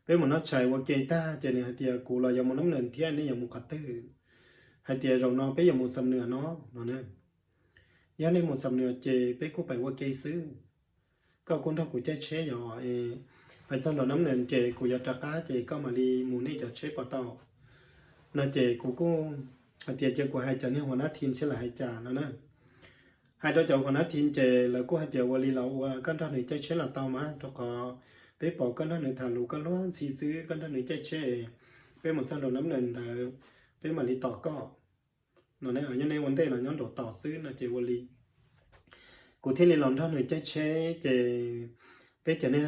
ไปหมุนนอใช้ว่าเกต้าเจนึงฮัตเตียกูเรายอมมูน้ำหนึ่งเทียนี่ยอมมูกัดตื้อฮัตเตียเรานอไปยอมมูสำเนือเนาะนะยาในหมูสำเนือเจไปกูไปว่าเกซื้อก็คนถ้ากูจะเชยหยอไปสำหรับน้ำเนินเจกูอยากจะก้าเจก็มาลีหมูนี่จะเชยปะเต้านะเจกูก็เตียเจกูให้จะเนี่ยหัวหน้าทีมเชื่อให้จ่านะให้เราจะหัวหน้าทีมเจแล้วก็ให้เตียววลีเราว่ากันท่านหนึ่งจะเชื่อเราเต้ามาทุกคนไปบอกกันท่านหนึ่งทานลูกกันล้วนสีซื้อกันท่านหนึ่งจะเชยไปหมดสำหรับน้ำเนินแต่ไปมาลีต่อก็นั่นเองอย่างในวันเดย์เราย้อนต่อซื้อนะเจวลีกูที่ในหลอนท่านหนึ่งจะเชยเจไปจะเนี่ย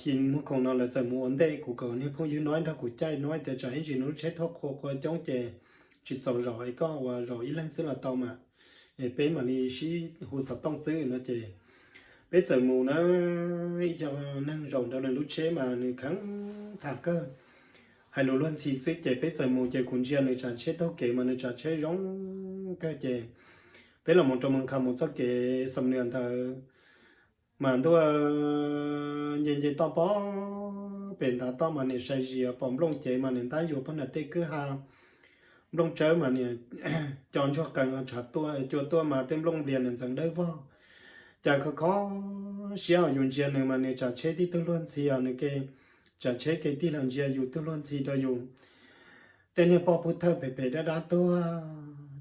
ทีมมุขของเราเลยจะม้วนได้กูก็เนี่ยพวกยืนน้อยถ้ากูใจน้อยแต่จะให้จีนู้ใช้ทอกโคก็จ้องเจจิตสรอยก็ว่ารอยลั่นซื้อละต่อมาเป็นมันนี่ชี้หูสับต้องซื้อนะเจเป็นจะมูนะจะนั่งรองเราเลยรู้เชมาหนึ่งครั้งถักก็ให้รู้ล้วนซีซิเจเป็นจะมูเจคุณเชียร์ในจะเช็ดเท่าเก๋มันในจะเช็ดร้องก็เจเป็นเราหมดตัวมึงคำหมดสักเก๋สำเนียงเธอmà tôi nhìn nhìn to bó bên ta to mà này say gì bom lông chế mà nên ta dùng phần là tê cứ ha lông chơi mà này chọn cho cần chặt tôi mà tem lông liền nên rằng đấy vô chả có xíu dùng tiền này mà này chả chế đi tương luôn xíu này cái chả chế cái đi làm gì dùng tương luôn xíu đó dùng tên này bỏ bút thơ bể đã tôi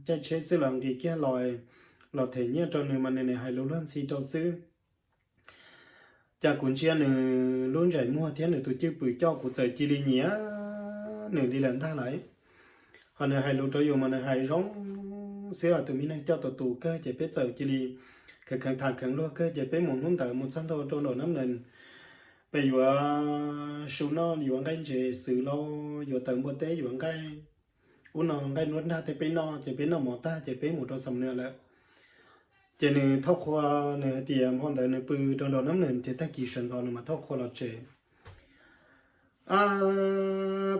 chả chế sự làm gì kia lòi thể nhớ cho này mà này hay luôn xíu đâu xứ cha cũng chia nửa luôn rải mua thế nửa tụi chưa bự cho của trời chỉ đi nhía nửa đi làm tha lại họ nửa hai lúa tôi dùng mà nửa hai rong xưa tụi mình cho tụi cơ chỉ biết giờ chỉ đi khẳng thà khẳng luôn cơ chỉ biết một hôm tới một sáng thôi trong đồ năm lần bây giờ số nó dùng cái gì xử lo giờ tới một tế dùng cái uống nó cái nuốt ra thì biết nó chỉ biết nó một ta chỉ biết một đôi sầm nữa là chỉ nên thóc khoa nên tiệm hôm nay nên bự trong đó nắm nên chỉ ta kỳ sản rồi mà thóc khoa là chế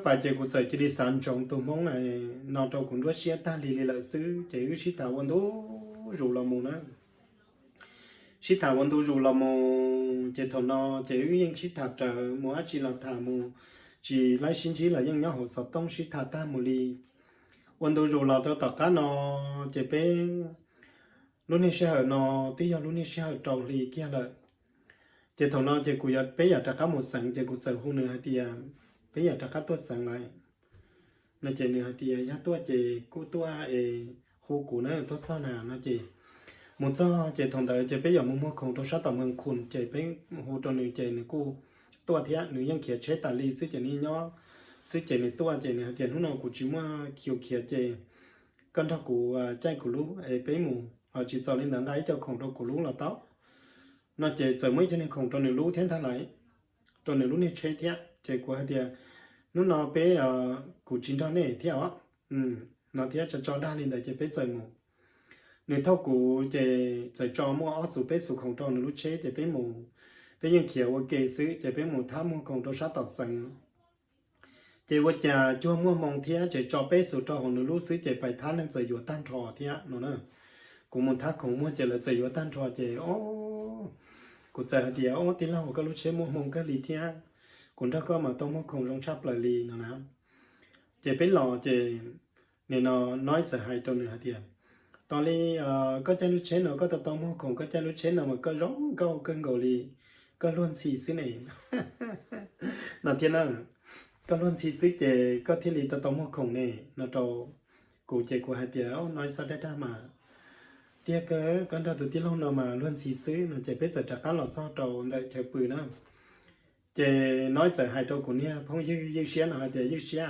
bài chế của thầy chỉ đi sản trồng tôm mông này nó đâu cũng rất xe ta lì là xứ chỉ có xí thảo vấn đố rủ là mù nữa xí thảo vấn đố rủ là mù chỉ thầu nó chỉ có những xí thảo trở mua chỉ là thảo mù chỉ lấy xin chỉ là những nhau hồ sập tông xí thảo ta mù lì vấn đố rủ là tôi tất cả nó chỉ bên lúc này sẽ nó tí giờ lúc này sẽ trồng lì kia là chỉ thằng nó chỉ cùi bây giờ ta một sáng chỉ cùi sở hôn nữa thì bây giờ ta tốt sáng lại nó chỉ nữa thì giá tua chỉ cú tua hô cũ nữa tốt sao nào nó chỉ một cho chỉ thằng đấy chỉ bây giờ mua không tôi sát tầm hơn khôn chỉ bây hô cho nữ chỉ nữ cú tua thì nữ nhân kia chế tài lì xí chỉ ní nhó xí chỉ nữ tua chỉ nữ thì lúc nào cũng chỉ mua kiều kia chỉ con thằng cũ trai cũ lú bây mù họ chỉ cho nên là đấy cho khổng đồ của lũ là tóc nó chỉ giờ mấy cho nên khổng đồ này lũ thế thay lại đồ này lũ này chơi thế chơi qua thì nó bé của chính đó này theo nó thế cho đa lên để chơi bé giờ mù nếu thâu của chơi cho mua ở số bé số khổng đồ này lũ chơi chơi bé mù bé những kiểu ok xứ chơi bé mù tham mua khổng đồ sát tọt sừng chị vợ cha chúa mua mong thía chị cho bé số cho hồn lú xứ chị phải thán nên giờ vừa tan trò thía nó nữa cũng muốn thác cũng muốn chị là giờ vừa tan trò chị ô cũng giờ thì ô tí lâu có lúc chế mua mong cái lì thía cũng đã có mà tôi mua không trong chắp lại lì nó nào chị biết lò chị nên nó nói sợ hai tôi nữa thì tao đi có chân lúc chế nào có tao mua không có chân lúc chế nào mà có rong câu cơn gầu lì có luôn xì xí này nó thiên nào có luôn xí xí chị có thiên lý tao mua không này nó trâu cụ chị của hai tiểu nói sao đấy ra mà tiếc cái con trâu từ tiên lâu nào mà luôn xí xí nó chị biết giờ trả cá lọt sao trâu lại chơi bự nữa chị nói giờ hai trâu của nia không dư xé nào hai tiểu dư xé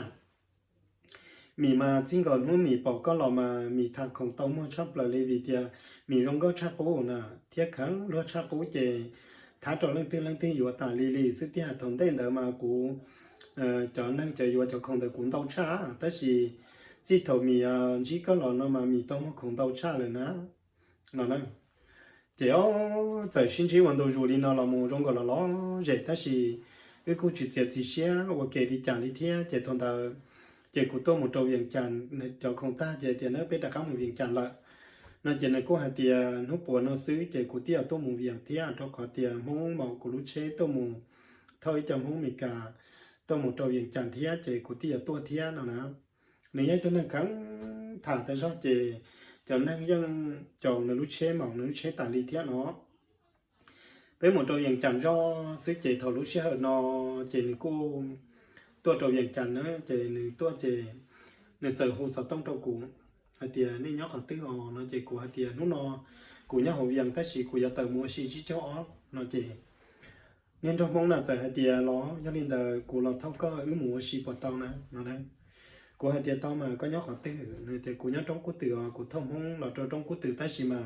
mì mà chính còn muốn mì bỏ có lò mà mì thằng không tao mua chắp là lấy vì tiệt mì rong có chắp bố nè thiết kháng lo chắp bố chị thả trò lên tưอยู่ตาลีลีซึ่งที่ทำได้เดิมมากูcho nênจะอยู่จะคงแต่กูต้องช้าแต่สิที่头มีจีก็หล่อเนาะมามีต้องคงต้องช้าเลยนะนั่นนั่นเดี๋ยว在星期五都如临了了么中国了咯热但是如果直接这些我给你讲一天就同到就กูตัวmột trâu viện tràn cho không ta就thì nó biết là có một viện tràn lại nó chỉ là có hai tiền nó bỏ nó xứ chỉ của tiền tôi muốn việc tiền cho có tiền mong màu của lũ chế tôi muốn thôi cho mong mình cả tôi một trò việc chẳng thiệt chỉ của tiền tôi thiệt nào nào nếu cho nên kháng thả tại sao chỉ cho nên dân chọn là lũ chế màu lũ chế tài lý thiệt nó với một trò việc chẳng do xứ chỉ thầu lũ chế nó chỉ là cô tôi trò việc chẳng nữa chỉ là tôi chỉ là sở hữu sở tông trâu cũ hai tiền nên nhớ còn tư họ nó chỉ của hai tiền nó của nhớ hậu viện tất chỉ của nhà tờ mua xí chỉ cho nó chỉ nên trong mong là hai tiền nó cho nên là của nó thâu có ứ mua xí vào tàu này nó đấy của hai tiền tàu mà có nhớ còn tư nên thì của nhớ trong của từ của thông mong là trong của từ tất chỉ mà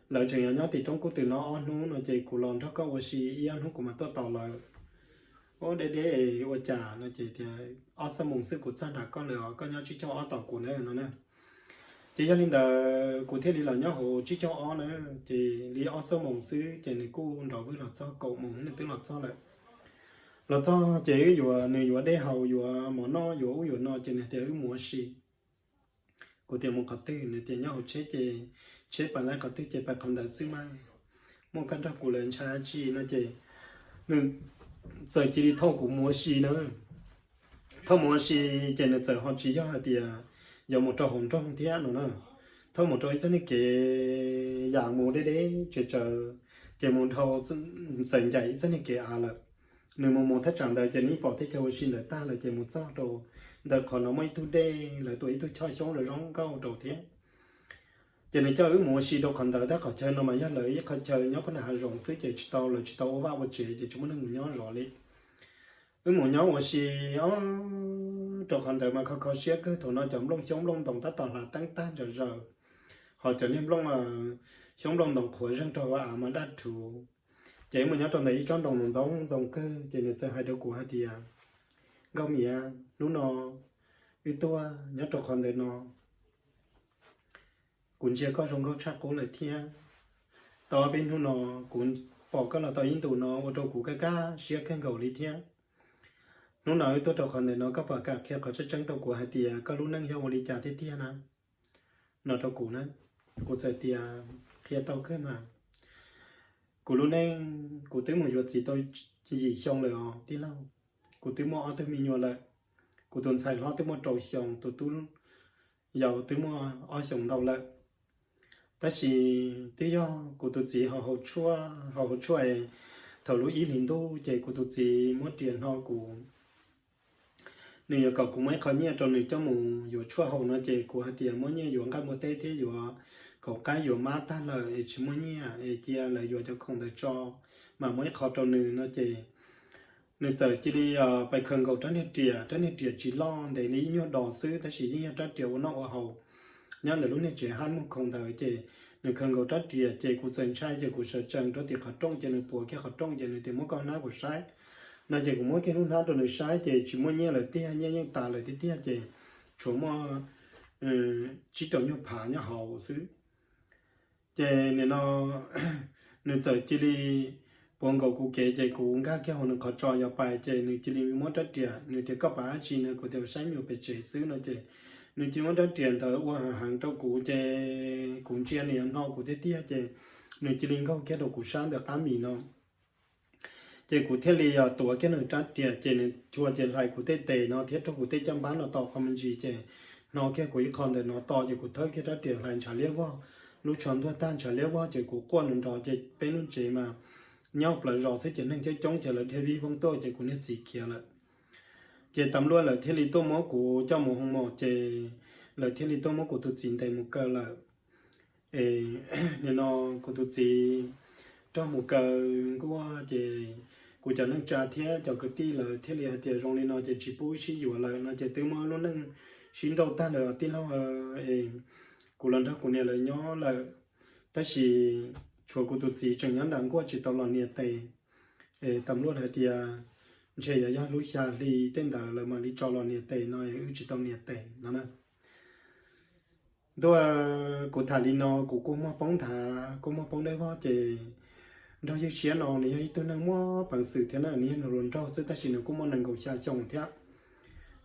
lợi chuyện nhớ thì trong của từ nó nó chỉ của lòn thâu có mua xí yên nó của mà tôi tàu là ô để ô trà nó chỉ thì ở sân mông sư của cha đã con lừa con nhau chỉ cho ở tàu của nó nè chỉ cho nên là cụ thể là nhau hồ chỉ cho ở nữa thì đi ở sân mông sư chỉ này cô đầu với là cho cậu mông nên tiếng là cho lại là cho chỉ vừa này vừa để hầu vừa mỏ no vừa no chỉ này thì mua xì cụ thể một cái tên này thì nhau hồ chế bản lại cái tên chế bản còn đại sư mà một cái đó cụ lên cha chi nó chỉ nên giờ chỉ đi thâu cũng mua xì nữa thâu mua xì chỉ là giờ họ chỉ cho thì giờ một trò hồn trong thế nữa thâu một trò rất là cái dạng mua đấy chờ chỉ một thâu dành dạy rất là cái là nếu một thắt chẳng đời chỉ ní bỏ thế châu xin là ta là chỉ một sao đồ đời còn nó mấy tuổi đây là tuổi tôi cho xuống là rong câu đồ thế chỉ nên chơi mua xì đồ còn đời đã có chơi nó mà nhớ lời có chơi nhớ có là rộng xí chỉ tàu vào chỉ chúng mình nhớ rõ đi mua nhớ mua xì đồ còn đời mà có xí cái thằng nó chấm lông chống lông đồng ta toàn là tăng tan rồi họ trở nên lông mà chống lông đồng khối răng trâu mà đắt thủ chỉ mua nhớ trong này cho đồng giống cơ chỉ nên sẽ hai đứa của hai thì gạo mía lúc nó ít to nhớ đồ còn đời nó cũng chỉ có trong các cũng là thiên tao bên hôm nó cũng bỏ cái là tao in tụ nó ở trong cái cá xía cái gầu lý thiên lúc nào tôi tao còn nó các bà cả kia có chất trắng tao của hai tia có lúc năng nhau lý trả thế thiên à nó tao cũng nữa cũng sẽ tia kia tao cái mà cũng lúc năng cũng tới một giờ gì tôi chỉ xong rồi tí lâu cũng tới một tôi mình nhiều lại cũng tuần sai lo tới một trâu xong tôi giàu tới một ở xong đầu lại但是对呀，古都只好出来，头路一年都在古都只没电好古，你要搞古没考验，做你做么有出好那在古还点么呢？有干么带带有啊，搞干有马单了，也什么呢？也接了有就空的招，嘛没考做你那在，你在这里ไปเครื่อง搞ตั้งแต่จีรอนแต่นี้เนี่ยดอกซื้อแต่สิ่งนี้ตั้งแต่วันนอกเอาnhớ là lúc này chỉ han một không đời chỉ nếu không có đất địa chỉ của dân sai chỉ của sở trần đó thì họ trông chỉ là bùa cái họ trông chỉ là thì mỗi con nào của sai là chỉ của mỗi cái lúc nào đó là sai chỉ mỗi nhớ là tia nhớ ta là tia chỉ chỗ mà chỉ trong nhau phá nhau hậu xứ chỉ nên nó nên giờ chỉ đi bọn cậu cụ kể chạy cụ ngã cái họ nó khó trò vào bài chạy nếu chỉ liên muốn đất tiền nếu thì các bạn chỉ nó có thể sáng nhiều về chạy xứ nó chạy nếu chỉ muốn đất tiền thở qua hàng trong cụ chạy cũng chia này nó cụ thế tia chạy nếu chỉ liên có cái đồ cụ sáng được 8 mì nó chạy cụ thế li tuổi cái nơi đất tiền chạy này chua chạy lại cụ thế tệ nó thiết trong cụ thế chăm bán nó to không mình gì chạy nó cái cụ con để nó to chạy cụ thấy cái đất tiền lại trả liếc vào lúc chọn thua tan trả liếc vào chạy cụ quan nó chạy bên nó chạy mà nhau lại rõ sẽ trở nên cái chống trở lại theo vi phong tôi chỉ cũng nên gì kia lại chỉ tầm luôn là thiên lý tô máu của cho một hôm một chỉ là thiên lý tô máu của tụi chín tại một cờ là nên nó của tụi chị trong một cờ của chỉ của cho nên trả thế cho cái tí là thiên lý thì trong này nó chỉ bố xí dụ là nó chỉ từ máu luôn nên xin đầu ta là tí lâu của lần đó của này là nhỏ là ta chỉ chùa của tụi chị chẳng nhắn đảng qua chỉ tao làm nhiệt tề tầm luôn là thì chơi ở nhà núi xa đi tên đảo là mà đi cho làm nhiệt tề nói chỉ tao nhiệt tề nó nè tôi của thà đi nó của cô mua bóng thà cô mua bóng đấy vào chỉ đó như xe nó này tôi đang mua bằng sự thế nào này nó luôn cho sự ta chỉ nó cũng mua năng cầu xa chồng thế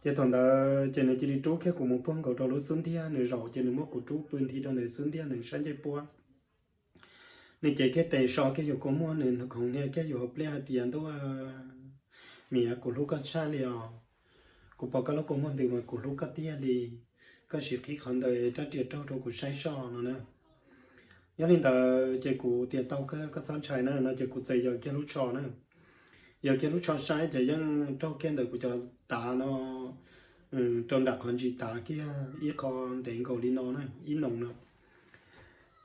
chỉ toàn là chỉ này chỉ đi trú cái của một bông cầu trâu lúa xuống thế nữa rồi chỉ nó mua của trú bên thì trong này xuống thế này sáng chơi bùa nên chỉ cái tài so cái dù có mua nên nó không nghe cái dù hợp lẽ tiền đó mía của lúc cái cha liền của bao cái lúc có mua thì mà của lúc cái tiền thì cái sự khi còn đời ta tiền trâu trâu của sai so nó nè nhớ lên tờ chỉ của tiền tàu cái sản trái nữa nó chỉ của xây giờ cái lúc trò nữa giờ cái lúc trò sai chỉ những trâu cái đời của cho ta nó trong đặc hơn gì ta kia ít con tiền cầu đi nó này ít nồng nữa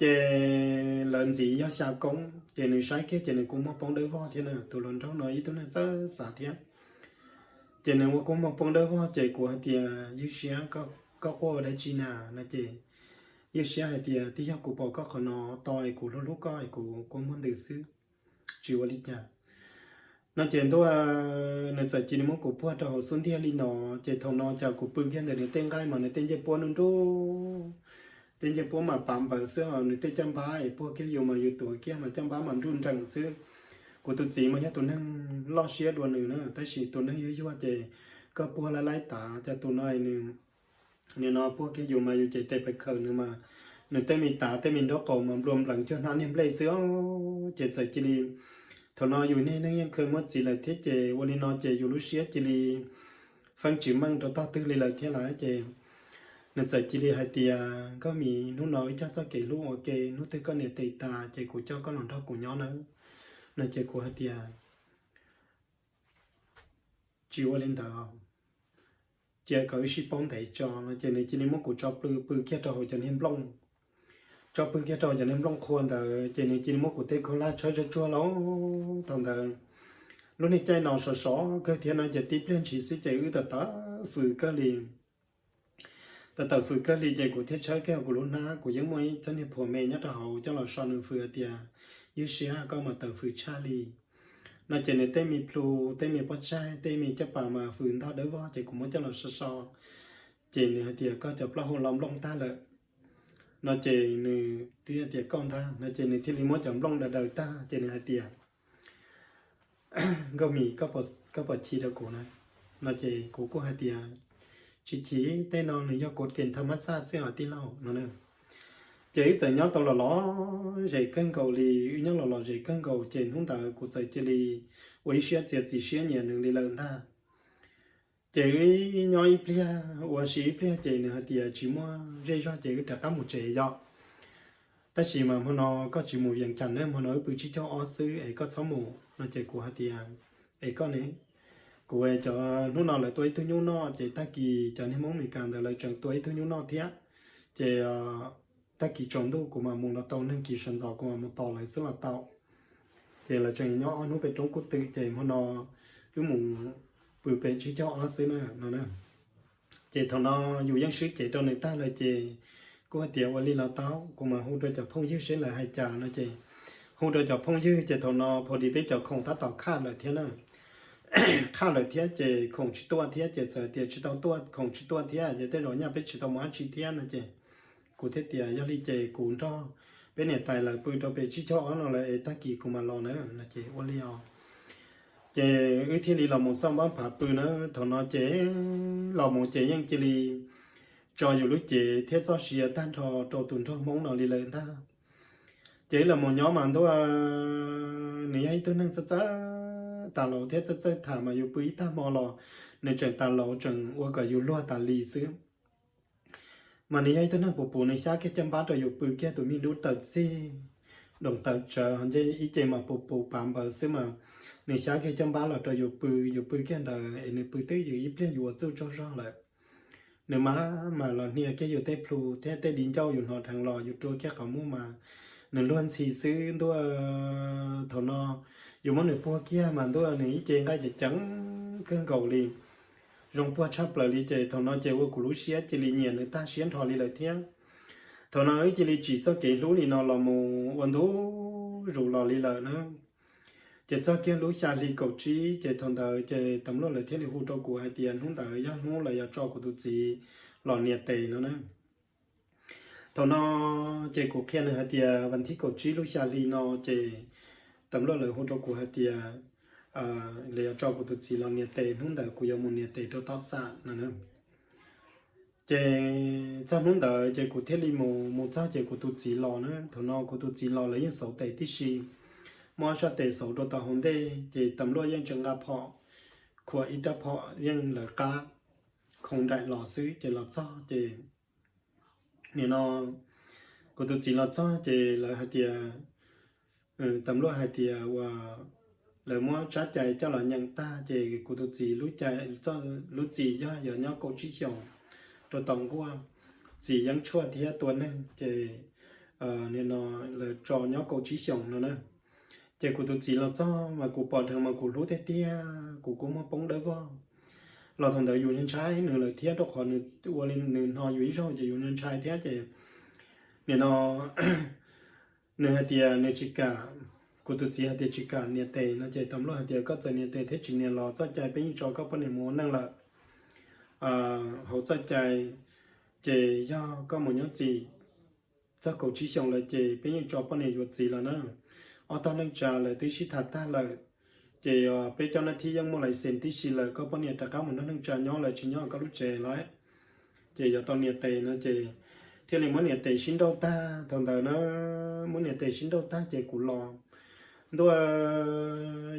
chè lợn gì do sao công chè này sai kia chè này cũng một bông đỡ vo thế nào tụi lần đó nói tụi nó rất xả thế chè này cũng một bông đỡ vo chè của thì dưới xe có qua đây chi nào là chè dưới xe thì học của bọn có khả nó tỏi của lúc coi của muốn được xứ chịu đi nha nó chè tôi nó sẽ chỉ muốn của bọn tao xuân thiên đi nó chè thằng nó chào của bưng kia để tên gai mà nó tên chè bọn nó đâu tên chỉ bố mà bám bằng xưa người tên chăm bá ấy bố cái dùng mà dùng tuổi kia mà chăm bá mà run răng xưa của tụi chị mà nhá tụi nó lo xía đuôi nữa tới chỉ tụi nó yếu yếu vậy có bố là lái tả cho tụi nó nữa nên nó bố cái dùng mà dùng chạy tay phải khờ nữa mà người tên mình tả tên mình đó cổ mà rùm lặng cho nó nem lấy xưa chạy sợi chỉ đi thằng nó dùng nên nóยังเคยmất gì là thế chạyวันนี้nó chạy dùng lúc xía chỉ đi phăng chữ măng đó tao tư là thế là chạy nên giờ chỉ đi hai tia có mi nó nói cho sao kể luôn ok nó thấy con này tệ ta chạy của cho con lòng đau của nhau nữa nên chạy của hai tia chiều lên tàu chạy có ít bóng thầy cho nó chạy này chỉ nên muốn của cho bự kia cho hồi cho nên lông cho bự kia cho nên lông khôn tàu chạy này chỉ nên muốn của tê con lá cho chua lắm thằng tàu lúc này chạy nó sờ sọ cái thiên này chạy tiếp lên chỉ sẽ chạy ư tờ phử cái liền tờ phử cái lý giải của thế giới cái của luna của những mấy chân hiệp phổ mẹ nhất là hậu cho là son phử tiệt như xưa có mà tờ phử Charlie nó chỉ này tên mi plu tên mi bắt trai tên mi chấp bà mà phử ta đỡ vó chỉ cũng muốn cho là so chỉ này tiệt có chụp là hồn lòng ta lợi nó chỉ này tiệt con ta nó chỉ này thiên lý muốn chấm lòng đời ta chỉ này tiệt có mi có bật chi đâu của nó chỉ của hai tiệt chỉ tên nó là do cột kiện tham sát sẽ ở tí lâu nó nữa chỉ giờ nhớ tao là nó dạy cân cầu lì nhớ là nó dạy cân cầu trên không ta của dạy chỉ lì với xe chỉ xe nhẹ nữa đi lần ta chỉ nhớ ít plia và sĩ plia chỉ nữa thì chỉ mua dây cho chỉ trả cả một chỉ do ta chỉ mà nó có chỉ một dạng chẳng nữa mà nói bự chỉ cho ở xứ ấy có sáu mù nó chỉ của hạt tiền ấy con này cô ấy cho lúc nào là tuổi thứ nhiêu nó chỉ ta kỳ cho nên mong mình càng là chọn tuổi thứ nhiêu nó thế chỉ ta kỳ chọn đâu của mà muốn là tàu nên kỳ sản giàu của mà một tàu lại rất là tàu chỉ là chuyện nhỏ nó về trong quốc tự chỉ mà nó cứ muốn vừa về chỉ cho ở xứ này nó nè chỉ thằng nó dù dân sứ chỉ trong này ta là chỉ cô ấy tiểu ở là tàu của mà hôm rồi cho phong dư sẽ là hai trà nó chỉ hôm rồi cho phong dư chỉ thằng nó phổ đi biết cho không ta tàu khác là thế nàoข้าวเลยเทียเจคงชิตัวเทียเจเสือเตียชิตัวตัวคงชิตัวเทียเจได้หน่อยเนี่ยเป็นชิตัวมาชิเทียนะเจกูเทียเตียยอลีเจกูนท่อ bên này tài là bự đâu bị chỉ cho nó là ta kỳ cùng mà lo nữa là chị ôn li ao chị cái thiên lý là một xong bán phá bự nữa thằng nó chế là một chế nhưng chỉ li cho dù lúc chế thiết cho xìa tan thọ trâu tuần thọ mong nó đi lên ta chế là một nhóm mà tôi nếu ai tôi năng sát ta lâu thiết sát thả mà yêu quý ta mò lò nên chẳng ta lâu chẳng qua cả yêu lo ta lì xứ mà nếu ai tôi năng bộ này sao cái chăm bát rồi yêu quý kia tụi mình đủ tật xí đồng tật chờ hắn chế ý chế mà bộ bám bờ xứ mà nếu sao cái chăm bát là rồi yêu quý kia là nếu quý tới yêu ít liền yêu cho rõ lại nếu mà là nia cái yêu tết plu tết đính châu yêu họ thằng lò yêu trôi cáiเขาmua mà nên luôn xì xứ tôi thằng nó dù món này bua kia mà tôi này trên cái gì trắng cơn cầu liền rong bua chắp lại đi chơi thằng nó chơi qua củ lúa xía chơi liền nhiều người ta xén thò đi lại thiên thằng nó ấy chơi chỉ cho cái lúa thì nó là một vấn đố rủ lò đi lại nữa chơi cho cái lúa xà đi cầu trí chơi thằng đời chơi tấm lúa lại thiên thì hút đâu của hai tiền không đời giá hút lại cho của tụi gì lò nhiệt tệ nữa nè thằng nó chơi cuộc kia nữa thìวันที่ cầu trí lúa xà đi nó chơi tấm lo lời hỗ trợ của hai tia lời cho của tụi chị là nhiệt tệ không đợi của một nhiệt tệ cho tao sạn nữa chế trong không đợi chế của thiết lý một sao chế của tụi chị lo nữa thằng nó của tụi chị lo lấy những số tệ tí xì mua cho tệ số cho tao không đây chế tấm lo những trường hợp họ của ít đáp họ những là cá không đại lò xứ chế là cho chế nên nó của tụi chị là cho chế là hai tia tầm lúc hai thì lời mua trả chạy cho là nhận ta thì cụ tụi gì lúc chạy cho lúc gì do giờ nhau cầu chỉ chồng rồi tổng qua gì vẫn chua thì tuần này thì nên nó là cho nhau cầu chỉ chồng nữa nè thì cụ tụi gì là cho mà cụ bỏ thường mà cụ lúc thế tia cụ cũng mà bóng đỡ vào là thằng đời dùng nhân trái nửa lời thiết đó còn nửa lên nửa họ dưới rồi thì dùng nhân trái thế thì nên nó nửa hai tia nửa chỉ cả cụ tụi chị hai tia chỉ cả nhiệt tệ nó chạy tầm lo hai tia có chạy nhiệt tệ thế chỉ nhiệt lò cho chạy bên cho các bên muốn năng là hỗ trợ chạy chạy do có một nhóm gì cho cầu chỉ xong là chạy bên cho bên này gì là nó ở tao năng trả là tí sĩ thật ta là chạy bên cho nó thi giống một lại xem tí sĩ là có bên này ta có một nó năng trả nhau là chỉ nhau có lúc chạy lại chạy giờ tao nhiệt tệ nó chạy thế này muốn nhiệt tệ xin đâu ta thằng đời nó muốn nhiệt tệ xin đâu ta chạy cụ lò tôi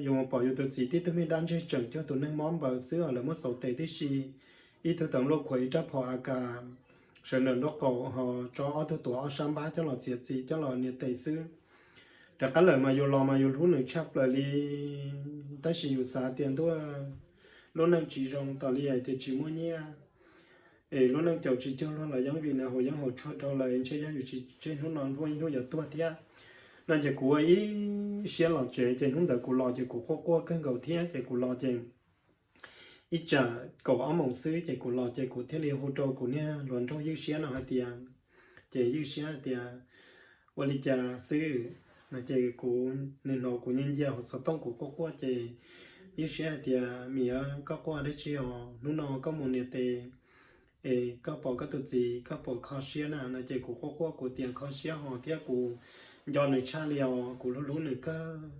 dùng một bảo tụi chị thì tôi mới đang chơi chẳng cho tụi nó món bờ xưa là một số tệ tí xì ít tôi tầm lúc khuấy chấp họ cả rồi nó cổ họ cho tụi ở sáng bá cho nó diệt gì cho nó nhiệt tệ xưaแต่cái lời mà dù lò mà dù lúc này chắc là đi ta chỉ dù xả tiền tôi lúc này chỉ dùng tao đi thì chỉ mua nhia lúc này cháu chỉ cho nó là giống vì là hồi giống hồi cho tao là anh chơi giống chỉ chơi nó nói thôi nó giờ tua thế nên chỉ của ấy xe lò chế thì không được của lò chỉ của qua cơn cầu thế thì của lò thì ít trả cầu áo mỏng xứ thì của lò thì của thế liệu hỗ trợ của nha luận trong dư xe nào hay tiền thì dư xe thìวันนี้จะซื้อนะเจกูเนี่ยนอกูเนี่ยจะหัวสต้องกูก็ว่าเจยิ่งเสียเดียมีอ่ะก็ว่าได้เชียวนู่นนอก็มุนเนี่ยเตก็ปอก็ตัวจีก็ปอคอเชียนะนะเจกูก็ว่ากูเตียงคอเชียหอเทียกูย้อนหนึ่งชาเลียวกูรู้หนึ่งก็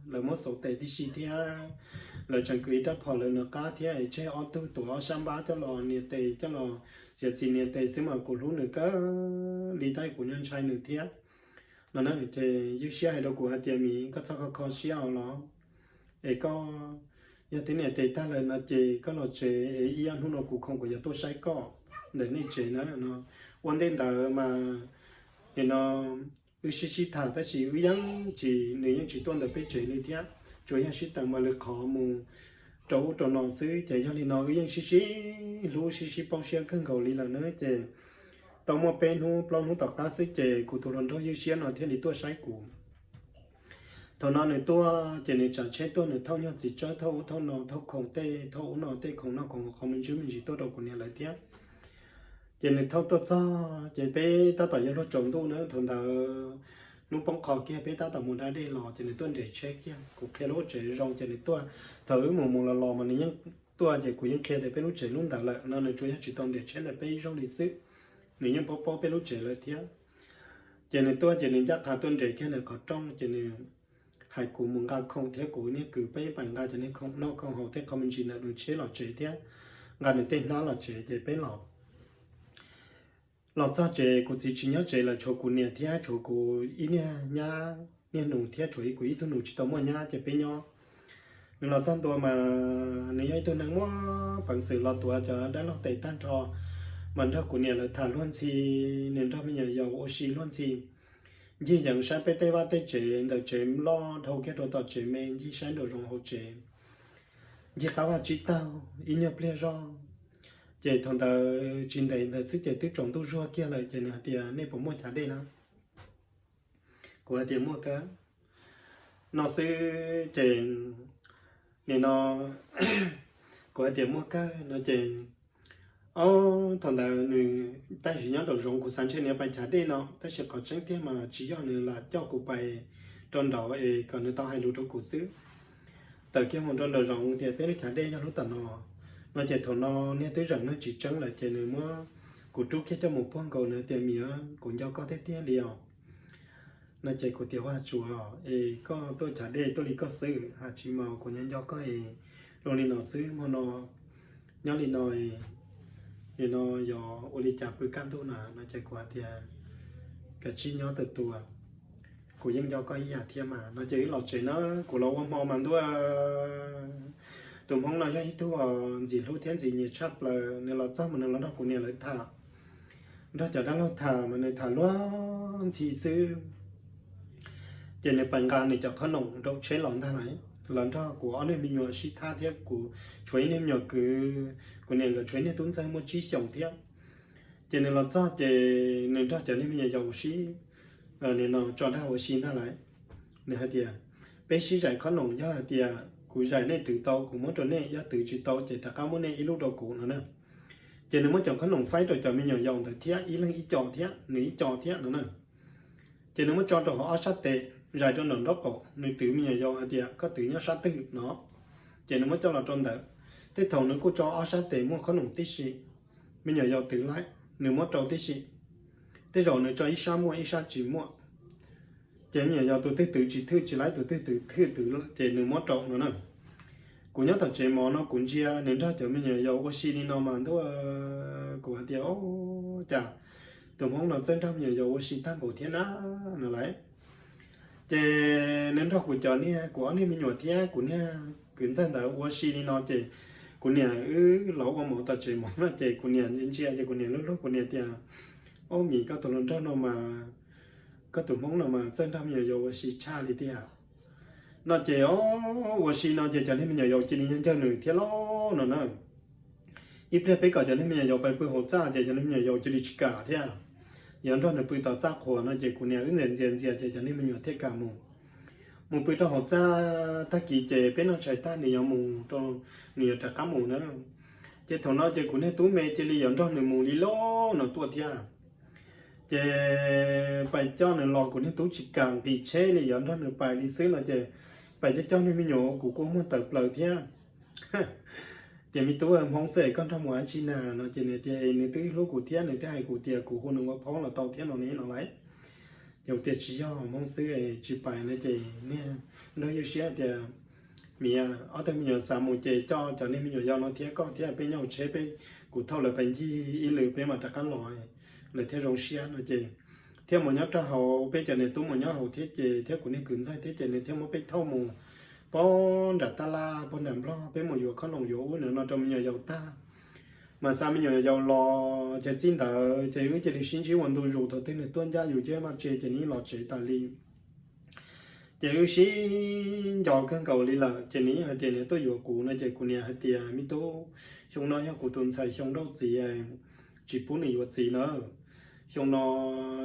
เลยมั่วโสเตที่ชีเทียเลยจังกุยได้พอเลยเนาะก้าเทียไอ้เจ้าออตัวตัวซ้ำบ้าเจ้าหล่อเนี่ยเตเจ้าหล่อเสียจีเนี่ยเตซึ่งมากูรู้หนึ่งก็ลีได้กูยันชายหนึ่งเทียนั่นน่ะเจยิ่งเสียให้เรากูหาเตียมีก็สักคอเสียเอาเนาะก็ยาที่เนี่ยเตต้าเลยนะเจก็เราเจอีอันหุ่นเรากูคงกูจะตัวใช้ก็เดี๋ยวนี้เจนะเนาะวันเดินแต่มาเนาะชิถาแต่สิยังจีเนี่ยยังจีต้นแต่ไปเจเลยเทียช่วยยังชิตังมาเลยขอมูตัวน้องซื้อเจยังลีน้องยังรู้ป้องเชียงขึ้นเกาหลีแล้วเนอะเจตอนมาเป็นหูปลอมหูตอกตาซื้อเจกูตัวรันทยืดเชียนเอาเทียนในตัวใช้กูตอนนั้นในตัวเจในจัดใช้ตัวในเท่านี้จิตใจเท่านอนเท่าของเต้เท่านอนเต้ของนอกของมันชื่อมันจีตัวเราคนนี้อะไรเทียเจในเท่าตัวจ้าเจไปตาต่อยรถจงตู้เนอะทนดานุ่งป้องคอเกี้ยไปตาต่อมุนได้ได้หล่อเจในตัวเด็กเช็คเกี้ยกูแค่รู้เจรองเจในตัวเธอมุงละหล่อมันยังตัวเจกูยังแค่แต่ไปรู้เจรุ่นดาละนั่นในช่วยให้จิตตอนเด็กเช็คแต่ไปรองดีซื้อนี่ยังพอไปรู้เจเลยเทียเจ cho nên tôi cho nên chắc thà tuân để cái này có trong cho nên hai cụ muốn ga không thế cụ này cứ bây bằng ga cho nên không nó không hậu thế không mình chỉ là được chế lọ chế thế ga được tên nó là chế chế bây lọ ra chế cụ chỉ nhớ chế là chỗ cụ này thế chỗ cụ ý nha nha nha nụ thế chỗ ý cụ ý tôi nụ chỉ tao mua nha chế bây nhau mình lọ sangตัวmà nếu ai tôi nắng quá bằng sự lọตัวcho đã lọ tẩy tan trò mình ra cụ này là thả luôn gì nên ra bây giờ dầu oxy luôn gì như dạng sáng bé tây ba tây chế đầu chế lo thâu cái đồ tọt chế men như sáng đồ rong hậu chế như tao là chỉ tao ý nhập lê ro chế thằng tao trên đây là sức chế tứ trọng tu rùa kia lại chế nè thì nênผมmua trả đây nào của tiền mua cá nó sẽ chế nên nó của tiền mua cá nó chế thằng tao người ta chỉ nhớ đồ rong của sáng trên này phải trả đây nó ta sẽ có tránh thế mà chỉ do là cho cụ bài tròn đầu ấy còn người ta hay lụt cụ xứ từ kia một tròn đầu rong thì phải trả đây cho nó tận nó chỉ thằng nó nghe tới rằng nó chỉ trắng là chỉ nữa mà cụ trúc cho một phong cầu nữa thì mía cũng do có thế tiếc liều nó chỉ cụ tiêu hoa chùa ấy có tôi trả đây tôi đi có xứ hạt chỉ màu của nhân do có ấy rồi đi nó xứ mà nó nhớ đi nói thì nó do oli chạp với cam thu nà nó chạy qua thì cái chi nhớ từ tua của dân do có ý hạt thiên mà nó chỉ lọt chỉ nó của lâu mò mà tôi tụi không nói cho ít tôi gì lúc thiên gì nhiệt chắc là nên lọt xong mà nó của nhà lấy thả đó chờ đó nó thả mà này thả loan xì sư chỉ này bằng gan này cho khó nồng đâu chế lỏng thang ấy lần đó của anh em mình nhớ sĩ tha thiết của chuối nem nhớ cứ của nên cái chuối nem tuấn sang một chí sống thiết cho nên là cho chỉ nên đó cho nên mình nhớ giàu sĩ nên nó cho ra hồ sĩ thang lại nên hai tia bé sĩ giải khó nồng do hai tia của giải này từ tàu của mỗi chỗ này do từ chỉ tàu chỉ tất cả mỗi này ít lúc đầu của nó nữa cho nên mỗi chọn khó nồng phái rồi cho mình nhớ giàu thì thiết ý là ý chọn thiết nghĩ chọn thiết nữa nè cho nên mỗi chọn cho họ sát tệ dài cho nón đó cổ nơi tự mình do thì có tự nhớ sát tự nó chỉ nó mới cho là tròn đỡ thế thầu nó có cho ở sát tệ mua khó nồng tí xí mình nhờ do tự lái nếu mất trâu tí xí thế rồi nó cho ít sa mua ít sa chỉ mua chỉ mình do tôi tự chỉ thư chỉ lái tôi tự chỉ nếu mất trâu nữa nè cũng nhớ thật chỉ mò nó cũng chia nên ra cho mình nhờ do có xí đi nó mà thôi của thì ô chà tôi mong là dân trong nhờ do có xí tam bộ thiên á nó lấy nên đó của cho này của anh mình nhồi thế của này cứ dân đó qua xí đi nó chơi của này lẩu qua một tờ chơi một nó chơi của này những chia chơi của này lúc của này thì ô mình có tụi nó đâu mà có tụi mong là mà dân trong nhiều dầu xí cha đi thế nó chơi qua xí nó chơi cho nên mình nhiều dầu chơi đi nhân cho người thế lo nó ít ra bây giờ cho nên mình nhiều dầuไปหดจ้าchơi cho nên mình nhiều dầu chơi đi cả thếอย่างนั้นเราไปต่อจากหัวนั่นเจ้าคนเนี่ยเงินเจียนเจ้านี่มันอยู่ที่กามูมึงไปต่อหัวจ้าถ้ากี่เจ้เป็นน้องชายตาเนี่ยมึงต้องเนี่ยจากกามูนะเจ้าถอนน้องเจ้าคนเนี่ยตู้เมย์เจริญอย่างนั้นมึงลีโล่หนอตัวเทียเจ้ไปเจ้าเนี่ยหลอกคนเนี่ยตู้จิกางปีเช่เนี่ยอย่างนั้นไปลีซื้อนะเจ้ไปเจ้านี่มันอยู่กูก็มันเติบโตเทียแต่มีตัวห้องเสกก็ทำหวานชินาเนาะเจเนี่ยเจในตื้อลูกกูเทียนในที่ให้กูเตียกูคนหนึ่งว่าเพราะเราเตาเทียนเรานี้เราไรเดี๋ยวเตียชี้ย่อห้องซื้อไอ้จีไปนะเจเนี่ยเราอยู่เสียเตียมีอ๋อแต่มีสามโมเจจ่อจากนี้มีอยู่ยาวเราเทียก็เทียไปย่อเชไปกูเท่าเลยเป็นยี่อีหรือไปมาจากกันลอยเลยเทียโรงเชียนะเจเทียหมดยักษ์ถ้าเขาไปจากในตู้หมดยักษ์เขาเทียเจเทียกูนี่ขืนใส่เทียเจในเทียมันไปเท่าโมpon đặt ta la pon làm lo bên một chỗ không đồng chỗ nữa nó trong nhà giàu ta mà sao bây giờ giàu lo chỉ tin tờ chỉ với chỉ xin chỉ hoàn toàn rồi thôi thế này tuân giaอยู่เยอะมากchỉนี้lo chỉ ta li chỉ xin giàu cân cầu li là chỉนี้hay chỉ này tôiอยู่กูนะchỉกูเนี่ยhay tiền mi tôi xong nó choกูtuân xài xong đâu gì chỉ bún nàyอยู่gì nữa xong nó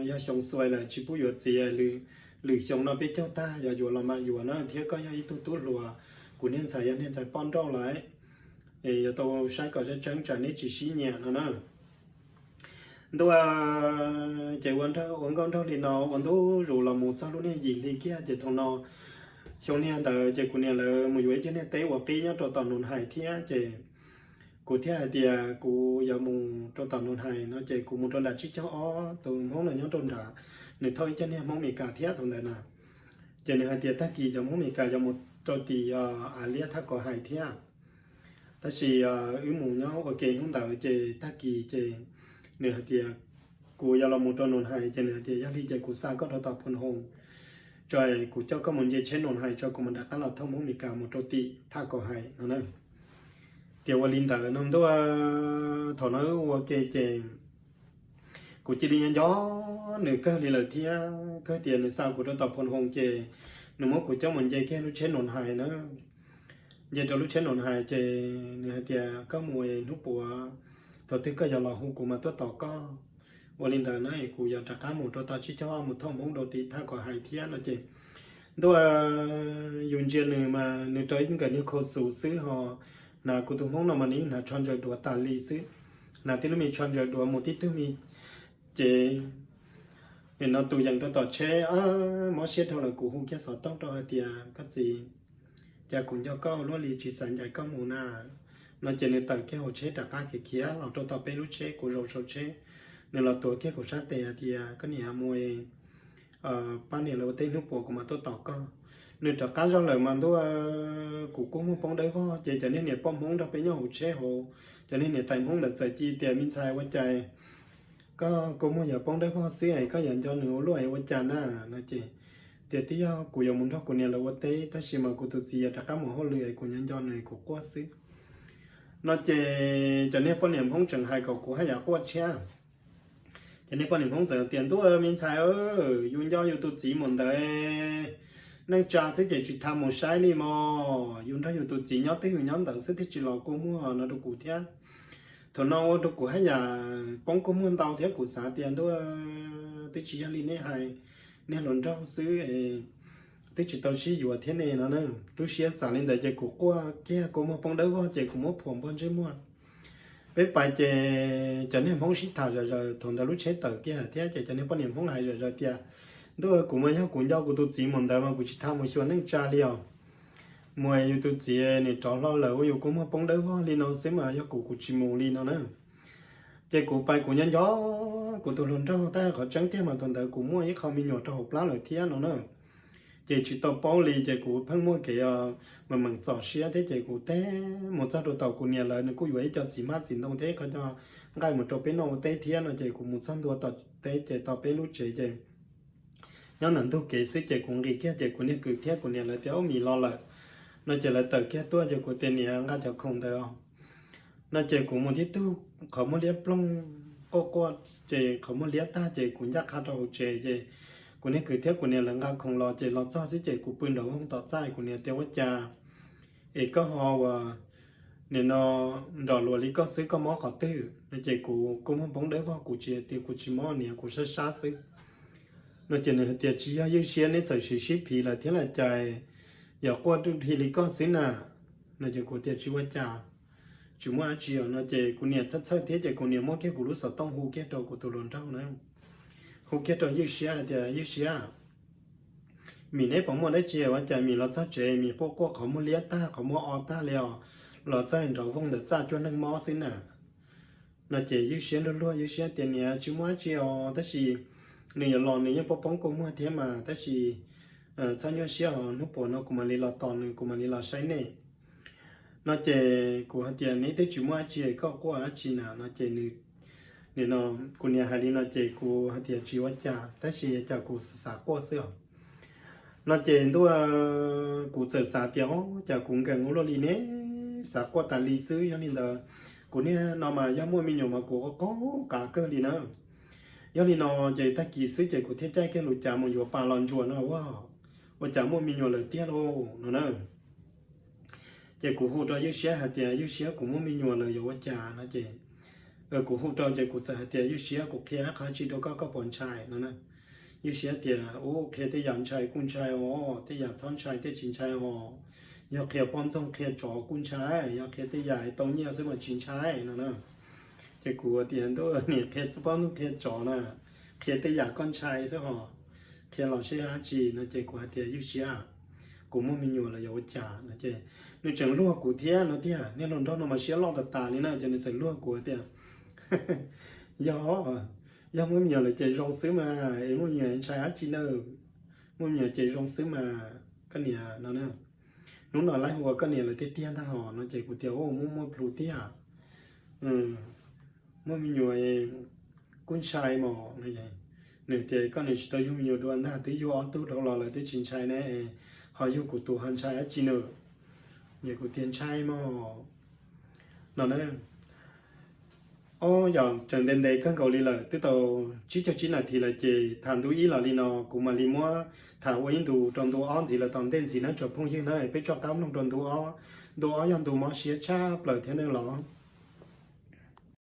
ya xong xoay là chỉ búnอยู่gìหรือชงเราไปเจ้าตาอย่าอยู่เรามาอยู่นะเที่ยวก็ยังอีตัวรัวกูเนี่ยใส่ยังเนี่ยใส่ป้อนเจ้าไรอย่าตัวใช้ก็จะจังจันนี่chỉ xí nhẹนะตัวเจ้าวันเท่าวันก่อนเท่าที่นอวันทุรู้เราหมู่เจ้าลูกเนี่ยยิงที่เกี้ยเจ้าทองนอชงเนี่ยแต่เจ้ากูเนี่ยเลยมืออยู่ไอ้เจ้าเนี่ยเตะว่าปีเนี่ยตัวตอนนุนหายเที่ยเจ้ากูเที่ยเดียกูอย่าหมู่ตัวตอนนุนหายเนาะเจ้ากูหมู่ตัวละชิเจ้าอ้อตัวห้องเลยเนี่ยตัวด่า หนึ่งเท่าจะเนี่ยมองมีกาเทียตรงนั้นนะจะเนี่ยเตียตะกี้จะมองมีกาจะหมดตัวตีอาเลียถ้าก็หายเทียแต่สิหมูเนาะโอเคนุ่งดาวเจตะกี้เจเนี่ยเตียกูยาเราหมดตัวนนหายเจเนี่ยเตียยาลีเจกูซาก็ต่อพนหงจอยกูเจ้าก็มันเยเช่นนนหายจอยกูมันดักเราทั้งมองมีกาหมดตัวตีถ้าก็หายนั่นเตียวลินดาน้องตัวถอนเอาโอเคเจกูจะดีย้อนหนึ่งก็ดีเลยเทียก็เตียนสาวกูต้องตอบพนหงเจหนึ่งมกูเจ้ามันเจแค่รู้เช่นนนหายนะเจตัวรู้เช่นนนหายเจเนี่ยเตียก็มวยทุกปัวตัวที่ก็อย่ารอหูกูมาตัวต่อก็วลินดานะกูอยากจะข้ามหมดตัวต่อชิเจ้าหมดท่องมงโดตีถ้าก็หายเทียนะเจตัวยุนเจหนึ่งมาหนึ่งตัวยิ่งกับนี่โคสูซื้อหอนากูตุ้งมงนมันนี้นาชอนจอยตัวตาลีซื้อนาที่เรามีชอนจอยตัวหมดที่ต้องมีเจเป็นเราตัวอย่างตัวต่อเช่หมอเช็ดเท่าไหร่กูคงแค่สอนต้องตัวเตียก็สิจากคุณเจ้าก็ล้วนลีจิตสัญญาก็มูนาเราจะในต่างแค่หัวเช็ดตากาเขียเราตัวต่อไปรู้เช็กูเราเช็ในเราตัวแค่กูชาเตียเตียก็เนี่ยมวยป้าเนี่ยเราเต้นทุกปวกมาตัวต่อก็ในต่างการเราเลยมันตัวกูcũng muốn bóng đấy có chỉ cho nênเนี่ยป้อมห้องเราไปย่อหัวเช็หัวcho nênเนี่ยแต่งห้องแต่ใส่จีเตียมินชายว่าใจก็กูมั่วอย่าป้องได้พ่อเสียก็อย่างจอหนูรวยวันจันทร์นะเจเดี๋ยวที่ยากูยังมุ่งทักกูเนี่ยเราว่าเต้ถ้าชิมากูตุจีตะก้าหมอหัวเรือกูยังจอหนูกูกลัวซื้อนะเจจะเนี่ยป้อนเนี่ยห้องจังไห้กับกูให้อยากกลัวเชี่ยจะเนี่ยป้อนเนี่ยห้องเจอเตียนตัวมินชายยุ่งยออยู่ตุจีหมดเลยนั่งจ่าซื้อเจจิตทำหมดใช้นี่มอยุ่งได้อยู่ตุจีย้อนที่อยู่ย้อนต่างซื้อที่จิหลอกกูมั่วนะดูกูเทียthằng nó đâu có hay là bóng có muốn tao thế của xã tiền đó tới chỉ là liên hay nên lần trong xứ tới chỉ tao chỉ vừa thế này nó nữa tôi sẽ xã lên để chơi của qua kia có một bóng đấu vào chơi của một phòng bóng chơi mua với bài chơi cho nên bóng xịt thả rồi thằng tao lúc chơi tờ kia thế chơi cho nên bóng niệm bóng này rồi kia đó của mấy nhau cùng nhau của tôi chỉ muốn đào mà của chỉ tham một số nên trả liều mùa yêu tôi chỉ này trò lo lỡ yêu cũng một bóng đá vào liên nó sẽ mà do cụ chỉ mù liên nó nữa chơi cụ bài của nhân gió của tôi luôn cho ta có trắng thế mà tuần tới cụ mua ấy không bị nhọt cho hộp lá lời thiên nó nữa chơi chỉ tàu bao lì chơi cụ phăng mua cái mà mình sọ xía thế chơi cụ té một sao đồ tàu cụ nhà lời nó cụ vậy cho chỉ mát chỉ đông thế có cho ngay một trò bên nó té thiên nó chơi cụ một sao đồ tàu té chơi tàu bên lúc chơi nhớ nằm tôi kể sẽ chơi cũng gì kia chơi cụ này cứ thế cụ nhà lời theo mì lo lời nó chỉ là tờ kia tua cho của tiền nhà ngã cho không thấy không nó chỉ của một thiết tu không một liếp plong cô chỉ không một liếp ta chỉ cũng chắc khá đầu chỉ của này cứ thiết của này là ngã không lo chỉ lo cho chỉ củaปืนđầu không tỏ sai của này tiêu cha ấy có họ nên nó đỏ lúa lý có xứ có mó khó tư nó chỉ của cũng không bóng đấy vào của chỉ tiêu của chỉ mó này của sát sát xứ nó chỉ là tiền chỉ yêu xe nên sợ sự ship thì là thế là chạy giờ qua tu thì lý con xin nó chỉ có tiền chịu trả chúng mà chỉ nó chỉ có nhiều sát sát thế chỉ có nhiều món cái của lúc sau tông hú cái đầu của tôi luôn trâu nữa hú cái đầu yêu xe thì yêu xe mình ấy bảo món đấy chỉ là chạy mình lo sát chạy mình bao qua không mua liệt ta không mua o ta liao lo chạy đầu vong để ra cho nên mò xin nó chỉ yêu xe luôn luôn yêu xe tiền nhà chúng mà chỉ ở đó chỉ nhiều lon nhiều bao bóng cũng mua thế mà đó chỉ sao nhớ xíu nó bỏ nó cũng mà đi là tòn cũng mà đi là say nè nó chơi của tiền này tới chúng mà chơi có qua chỉ nào nó chơi nữa nên nó của nhà hai đi nó chơi của tiền chỉว่าจ่าแต่chỉจ่าcủa xã qua xíu nó chơi đua của sở xã tiểuจ่าcũng gần ngô lô nè xã qua tàn lý xứ cho nên là của nhà nó mà giá mua mình nhiều mà của có cả cơ đi nữa cho nên nó chơi ta kỳ xứ chơi của thế trai cái lụt chả một nhiều bà lon chuột nó wowว่าจะมั่วมีหน่วยเลยเตี้ยโลนั่นน่ะเจ้ากูหูตัวยิ่งเสียหาเตี้ยยิ่งเสียกูมั่วมีหน่วยเลยอย่าว่าจ่านะเจ้ากูหูตัวเจ้ากูจะหาเตี้ยยิ่งเสียกูแค่ขาชีตัวก็ปนชายนั่นน่ะยิ่งเสียเตี้ยโอ้แค่ที่ยันชายกุนชายอ๋อที่ยันซ้อนชายที่ชินชายอ๋ออยากแค่ปนส่งแค่จ่อกุนชายอยากแค่ที่ใหญ่ตรงนี้ซึ่งมันชินชายนั่นน่ะเจ้ากูเตี้ยตัวเนี่ยแค่สปอนแค่จ่อน่ะแค่ที่อยากก้อนชายซะหรอkhiเราใช้อาจีนะเจ้ากูเทียยุเชียกูมั่วมีอยู่เลยอย่าจ่านะเจ้าในจังรั่วกูเทียนะเทียเนี่ยลงท้องมาเชียร์ลองตานี่นะจะในจังรั่วกูเทียย่อ ยังไม่มีอะไรใจรองซื้อมาเอ็มไม่มีอะไรใช้ฮัจิเนอร์ไม่มีอะไรใจรองซื้อมาก็เนี่ยนั่นเนี่ยนู้นหน่อยไล่หัวก็เนี่ยเลยเตี้ยๆท่าหอนั่นใจกูเตี้ยโอ้มั่วพลูเตี้ยไม่มีอะไรกุ้งชายหมอนี่ไงหนึ่งเตี้ยก็เนี่ยตัวยุ่งอยู่ด้วยนะที่อยู่ออตู้เราเลยที่ชินชายเนี่ยhọอยู่กูตัวหันชายจีเนอร์อย่ากูเตี้ยชายหมอนั่นเนี่ยgiờ trận đêm đây các cậu đi là từ đầu chỉ cho chỉ là thì là chỉ thằng tôi ý là đi nó cũng mà đi mua thằng quên đồ trong đồ ăn gì là toàn tên gì nó chụp phong như này biết cho cắm trong trong đồ ăn yang đồ mà xía cha lời thế nên là